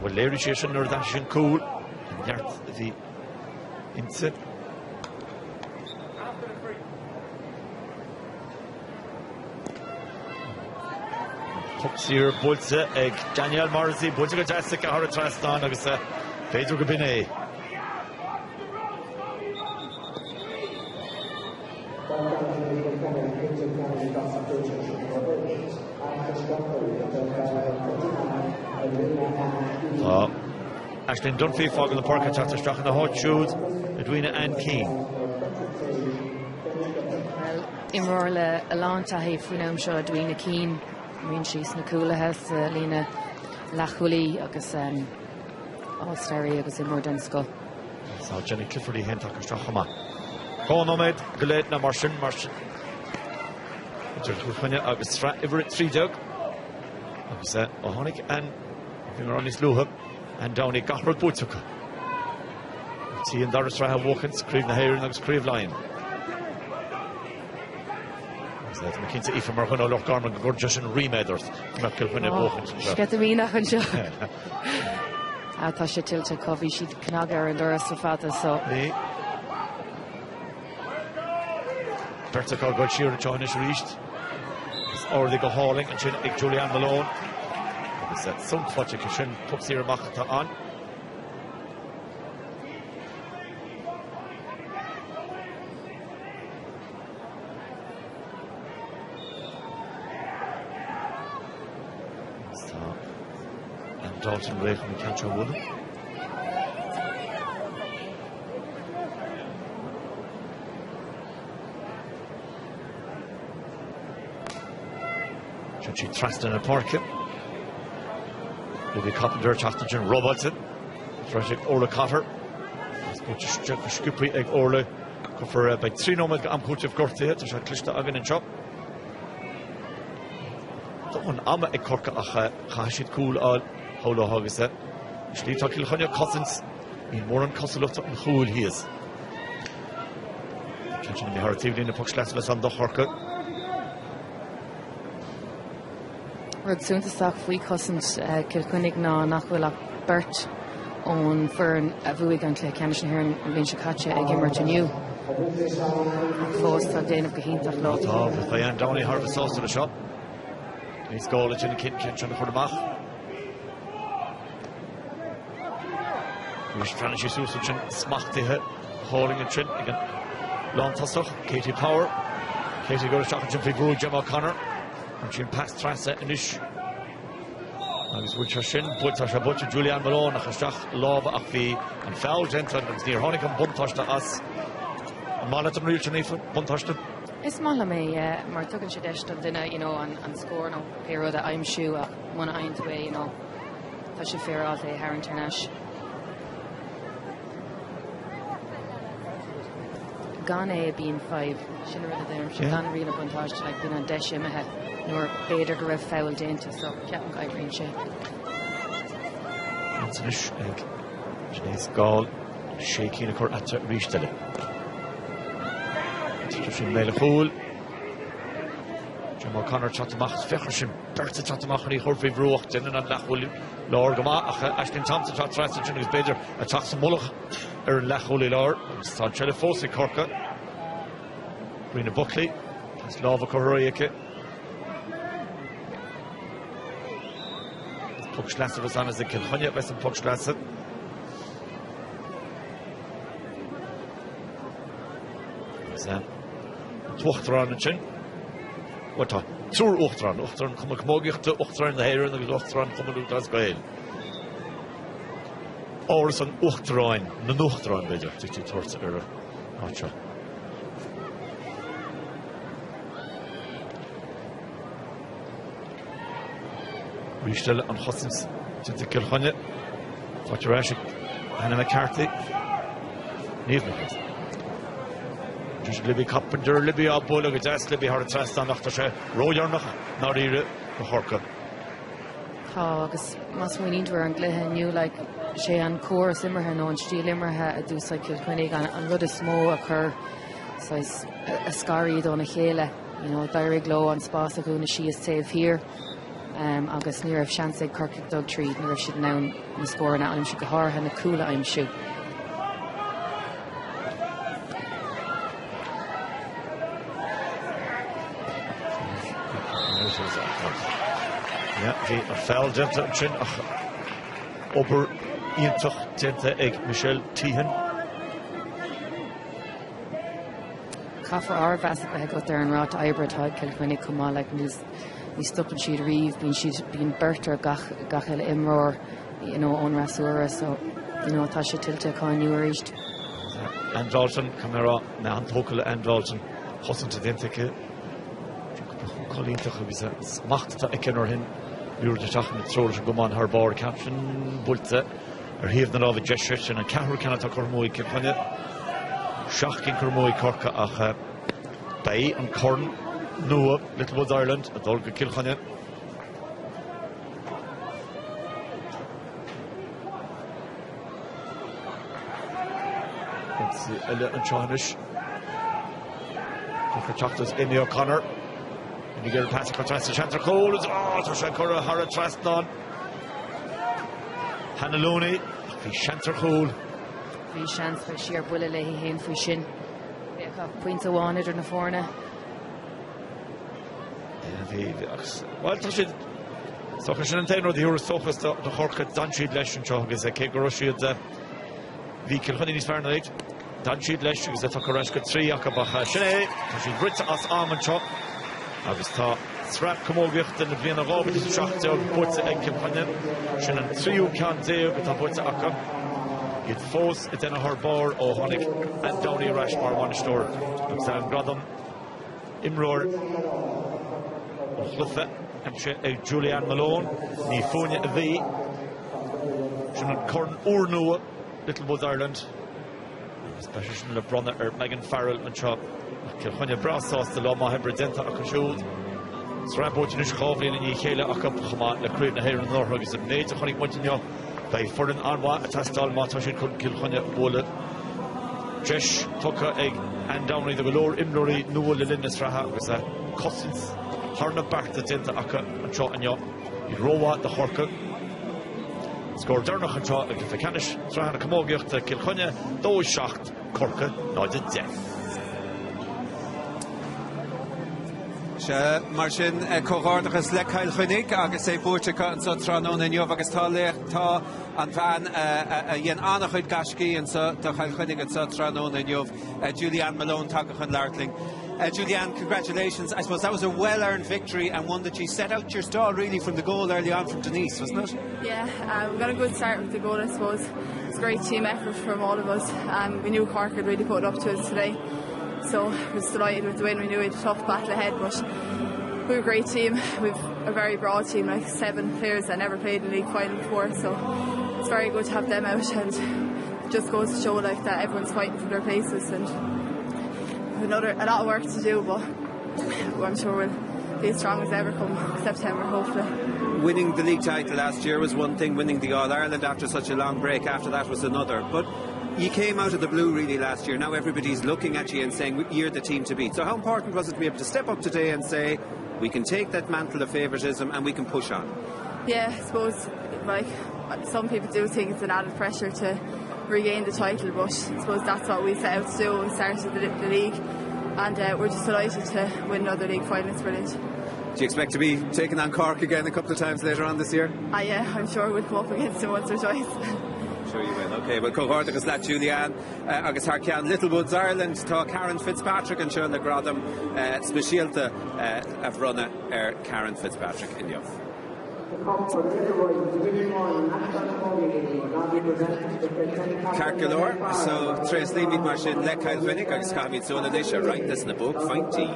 Well, Larry Shishin or that shin cool. Neart the inset. Pucks here, Bulsa, Daniel Morrissey, Bulsa Jessica, Hara Trastan, agus Pedro Gabine. Aisling Dunphy fog in the park at Chatterstrach in the hot shoes, Edwina Ann Keane. Imorla Alanta he funam seo Edwina Keane. I mean she's na coola has Lena Lachuli agus All-Starry agus Imordensko. So Jenny Cliffordy hen Chatterstrach ma. Go nomad Gullet na Martian. Agus Everett 3 dog. Agus O'Honig and finger on his luha. And down he got her boots. See and Doris Raha Walkins, Creve na Hair and agus Creve Lion. So that's McKinsey Aoife mar chun Loch Garman gorgeous and remeders. Killkenny Walkins. Get the wee nach an seo. Tá sé tiltte coffee she'd canagar and Doris sa fada so. Berta called God Shearer John is reached. Or they go hauling and chin Julian Malone. Some fudge shin puts here machta on. So and Dalton Ray from Cantor Wood. She thrust in a park. Maybe Carpenter, Chastagen, Robertson, Freshik, Orla Cotter. Scoopy, Egg Orla, for by 3 nomad, I'm coach of Gortia, to Shaklista Agan and Chop. Don't want Amma a Cork a Hashid cool all Holo Hoggisa. Sleep to Killkenny Cousins in more on Cossalot and Hool he is. Catching the Haratively in the Puxlaslas on the Horka. Rud soon to stock fui cusant Killkenny na nachwilla Bert on fern a vuig an Killkenny here in Linshakacha a gimmer to new. Fos ta Dane of Gahintach lot. Tá Diane Downey harvest sauce to the shop. He's goal in Kin trying for the mach. We're trying to shoot such a smack to hit, holding a chin again. Long toss Katie Power. Katie got a shot at Jim Brew, Jim O'Connor. And she passed Trasa in ish. And it's with her shin, but her butcher Julian Malone, a Hashach, Love, Afi, and foul gentleman, and near Honeycomb, Buntosh to us. Malatam real Chanifa, Buntosh. It's Malame, maar tukken she desh of dinner, you know, and score no hero that I'm shoe one eye to way, you know. That's a fair all day, Harrington Ash. Gane being 5, shouldn't have there. She gone real Buntosh to like being on desh imahe. Nor Bader go raibh foul déanta, so ceapan gaibríonn sé. Antanis ag Sinead Gall shaking a court at Richtele. Sin Mele Pool. Jim O'Connor Chatamach Fechershim Bertha Chatamach and Horfi Vrocht in and Lachwil Lord Gama Ashton Thompson Chatrasa Junius Bader a Taxam Mulloch Lachwil Lord Sanchella Fosi Corka Rena Buckley as Lava Corroyake Puxlasse was on as the Killkenny Western Puxlasse. Uchtran and chin. What a tour Uchtran come a Camogie to Uchtran the hair and the Uchtran come out as Gael. Or it's an Uchtran, the Uchtran better to towards the Hacha. Richtele and Hussins to the Killkenny. Faturashik, Hannah McCarthy. Never. Just Libby Carpenter, Libby Abbola, Gas, Libby Hartrastan, after she, Royarnach, Narire, the Horka. Because must we need to earn Glehan, you like she and Core Simmerher, no, and Steel Immerha, a do cycle Quinnig, and Rudda Smo occur. So it's a scary on a Hela, you know, Diary Glow on Spasaguna, she is safe here. Agus near of Shanseg Kirk Dog Tree, near should now in score and I'm Shukahar and a Kula I'm shoot. Ja, die foul gentleman chin over Iantoch Genta egg Michelle Tehan. Kaffer our vast I got there and Rot Ibra Todd Killkenny come on like this. We stopped and she'd reeve, she'd been Berter Gachel Imror, you know, on Rasura, so, you know, Tasha Tilta Khan, you were reached. And Dalton, Camera, Nan Tokala and Dalton, Hossan to the Intake. Colleen Tucker was a macht to Ekenor hin. We were just talking to Trollers and go on her board caption, Bulta, or he have the Nova Gesture, and Kahur Canada Cormoy Killkenny, Shachkin Cormoy Corka Acha, Bay and Corn. Noah, Littlewoods, Ireland, a Dolga Killkenny. Let's see, Ella and Shawnish. Tucker Choctas, Amy O'Connor. And you get a pass across the Chanter Cole. Oh, Toshakura, Hara Traston. Hannah Looney, Chanter Cole. We chance for sheer Bullalehi Hain for Shin. Points of one, Idra Naforna. Well, so I shouldn't tell you the Euro focus the Cork Danshid Lesson Chog is a Kegoroshi the Killkenny is Fahrenheit. Danshid Lesson is a Takarashka 3 Akabaha Shane. She's written us arm and chop. I was taught Srat Camogie and the Vienna Robert is shot to put a Killkenny. Shannon 3 can't do but I put Aka. It falls it in her bar or Honig and Downey Rashmar one store. Sam Gradam Imror. Luffa, Julian Malone, Nifonia V, Shannon Corn or Noah, Littlewoods, Ireland, especially LeBron or Megan Farrell and Chop, Killkenny Brassas, the Loma Hebredenta Akashud, Srabo Tinish Kovlin and Yela Akap Hama, the Crane here in Norhug is a native honey Montigno, by Foreign Anwa, a Tastal Matashin could Killkenny Bullet, Jesh, Tucker Egg, and Downey the Galore, Imlori, Noah Lilinas Raha was a Cousins. Harna back to Tinta Aka Tro and Yo, Rowa the Horka. Scored Durnach and Tro, the Canish, Strahana Camogie, the Killkenny, those Shacht, Cork, not the death. Mar sin cóghardachas le Killkenny agus é búirtecha an sa tránón in Jobh agus tá an bhean a dhéon annach chuid gascí an sa Killkenny an sa tránón in Jobh. Julianne Malone takach an Lartling. Julianne, congratulations. I suppose that was a well-earned victory and one that you set out your stall really from the goal early on from Denise, wasn't it? Yeah, we got a good start with the goal, I suppose. It's a great team effort from all of us. We knew Cork had really put it up to us today. So I was delighted with the win. We knew we had a tough battle ahead, but we're a great team. We've a very broad team, like 7 players that never played in the league final before, so it's very good to have them out, and it just goes to show like that everyone's fighting for their places, and a lot of work to do, but I'm sure we'll be as strong as ever come September, hopefully. Winning the league title last year was one thing, winning the All-Ireland after such a long break after that was another, but you came out of the blue really last year. Now everybody's looking at you and saying you're the team to beat. So how important was it to be able to step up today and say we can take that mantle of favouritism and we can push on? Yeah, I suppose like some people do think it's an added pressure to regain the title, but I suppose that's what we set out to do when we started the league, and we're just delighted to win another league final. It's brilliant. Do you expect to be taking on Cork again a couple of times later on this year? Yeah, I'm sure we'll come up against them once or twice. Sure you will. Okay, well, cóghardachas le Julianne agus thar ceann Littlewoods Ireland tá Karen Fitzpatrick an seo le gradam speisialta a bhronna Karen Fitzpatrick in Jobh. Carc galore, so Tres Limit mar sin le Killkenny agus Camid Zona Lisha right this in the book, fight tea.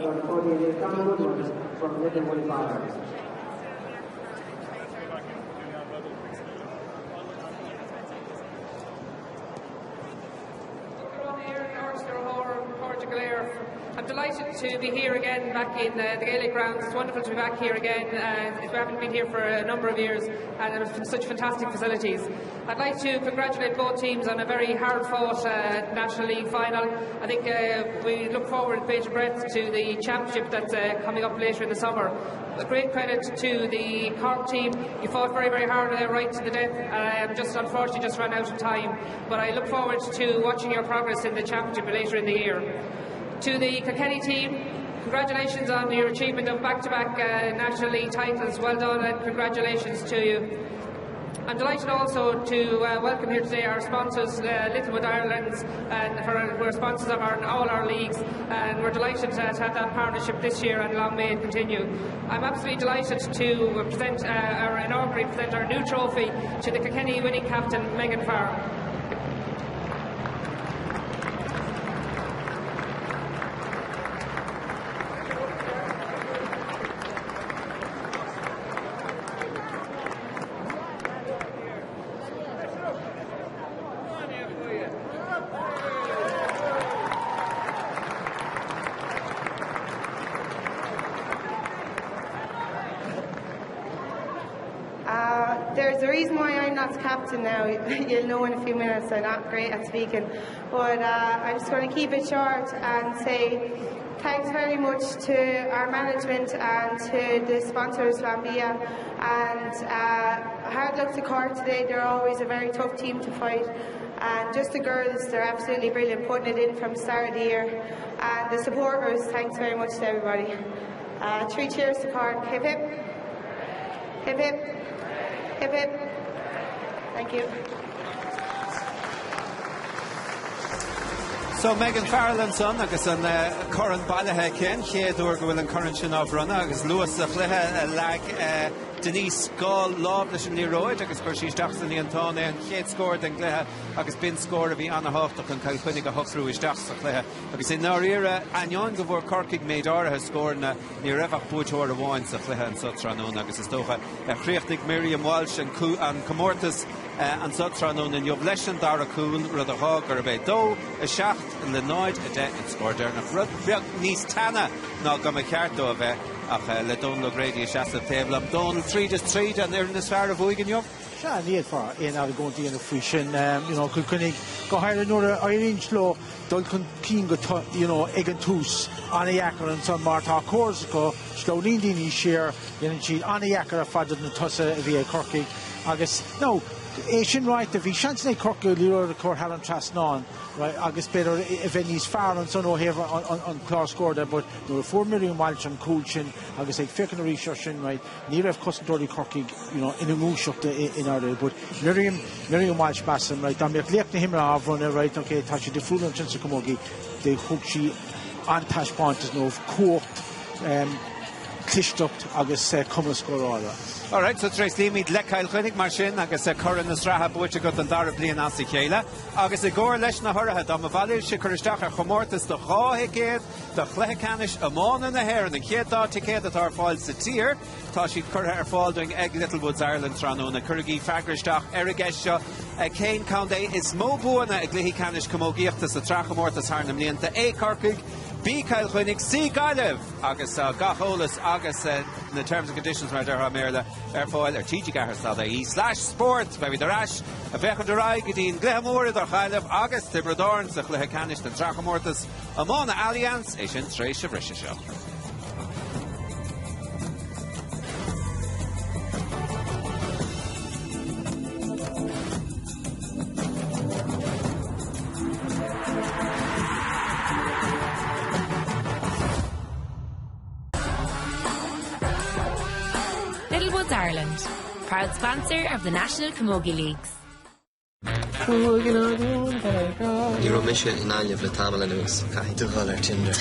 I'm delighted to be here again back in the Gaelic grounds. It's wonderful to be back here again. We haven't been here for a number of years, and it's been such fantastic facilities. I'd like to congratulate both teams on a very hard-fought National League final. I think we look forward with bated breath to the championship that's coming up later in the summer. A great credit to the Cork team. You fought very, very hard right to the death. Unfortunately just ran out of time. But I look forward to watching your progress in the championship later in the year. To the Killkenny team, congratulations on your achievement of back-to-back National League titles. Well done, and congratulations to you. I'm delighted also to welcome here today our sponsors, Littlewoods Ireland, and who are sponsors of all our leagues, and we're delighted to have that partnership this year, and long may it continue. I'm absolutely delighted to present our new trophy to the Kilkenny winning captain, Megan Farr. There's a reason why I'm not captain now. You'll know in a few minutes. I'm not great at speaking, but I'm just going to keep it short and say thanks very much to our management and to the sponsors, Lambia, and hard luck to Cork today. They're always a very tough team to fight, and just the girls, they're absolutely brilliant, putting it in from the start of the year, and the supporters, thanks very much to everybody. 3 cheers to Cork. Hip hip, hip hip. Hip hip. Thank you. So Megan Farrell son agus an Coran Ballahe Ken chéadúr go bhfuil an Coran sin ábhrana agus Luas a chluthe lag Denise Gall láb leis an líróid agus chuir sí isteach san íontána an chéad scóir den chluthe agus bin scóir a bhí anna háchtach an Killkenny go hochrú isteach sa chluthe agus in áíire aineán go bhór Corcaigh méid áirithe scórna ní raibhach búteóir a bháin sa chluthe an Sotranón agus is tócha chríochtaigh Miriam Walsh an Comórtas an Sotranón in Jobh leis an dara cúil rud a thug ar a bheith dó a seacht le náid a de in scóir déirnach rud beag níos tanna ná go a ceartó a bheith ach le Donald Grady is seasa table am Donald 3-3 an iarna sfear a bhuaig in Jobh. Sure, need for in our going to the fishing. Kilkenny go higher another Irene slow. Don't keen go egg toos on a yakker and some Marta course go slow Lindini share in she on a yakker father than Tussa via Corky. August no. Asian right if he chance they Cork the court Helen Trasnon right August better if he's far and so no here on class score there but there were 4 million miles from Coolchin August like fair research right near of custom dirty Corky in a moose up in order but Miriam Walsh Bassam right I'm left him runner right okay touch the full and chance to Camogie the hook she on touch point is no Cork clished up August come score all right, so Trace Limit Killkenny Marchin, agus Corin Nasraha, which got an Dara Blian Asikela, agus a gore Leshna Hurra, Damavali, Shikuristaka, Homortis, the Hahigate, the Killkenny, Amon and the Hair, and the Kieta Ticket that are falls to tier, Tashi Kurha fall doing Egg Littlewoods, Ireland, Tranona, Kurgi, Fagristach, Erigesha, Kane Conde, is Mobuana, Glihi Camogie, the Trachamortis, Harnam Lienta, A Corkig. B Killkenny, C Gaelic, August Gaholis, August in the terms and conditions where there are Merla, Airfoil, or TG Gaher /sports, Baby the Rash, a Beck of the Rai, Gedin, Glehamore, the Gaelic, August, Tibradorn, the Killkenny, the Trachamortis, Amona Alliance, Asian Trace of Rishisha. Littlewoods, Ireland, proud sponsor of the National Camogie Leagues. You're mission in all of the Tamil news. I do all our Tinder.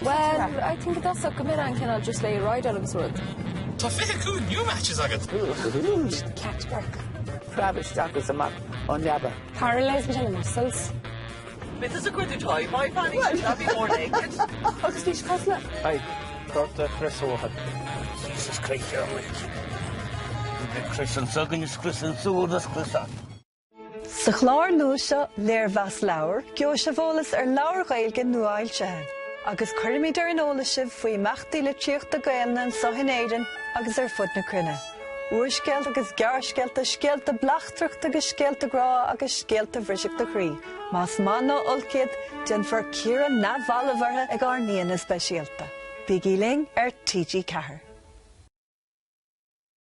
Well, I think that's a good and can I just lay right out of his word. Tough good new matches I got. Catch back. Travis Stack is a map on Yabba. Paralyzed between muscles. But there's a good toy, my funny. I'll be more naked. August Cosla. Hi, Dr. Chris O'Han. Jesus Christ, you're awake. Chris and Suggin is Chris and Sodas, Chris. Sa chlár nuasha léir vas laur, gyo shavolas laur gailge nuail chan. Agus curimidir in olashiv fui machti le tríocht da gaelna an sohinéirin agus fut na crunne. Oerskelt agus garskelta skelta blachtracht agus skelta gra agus skelta vrishik da chrí. Mas manno ulkid den for Kira na valavarha ag arnian specialta. Biggie Ling TG Cahar.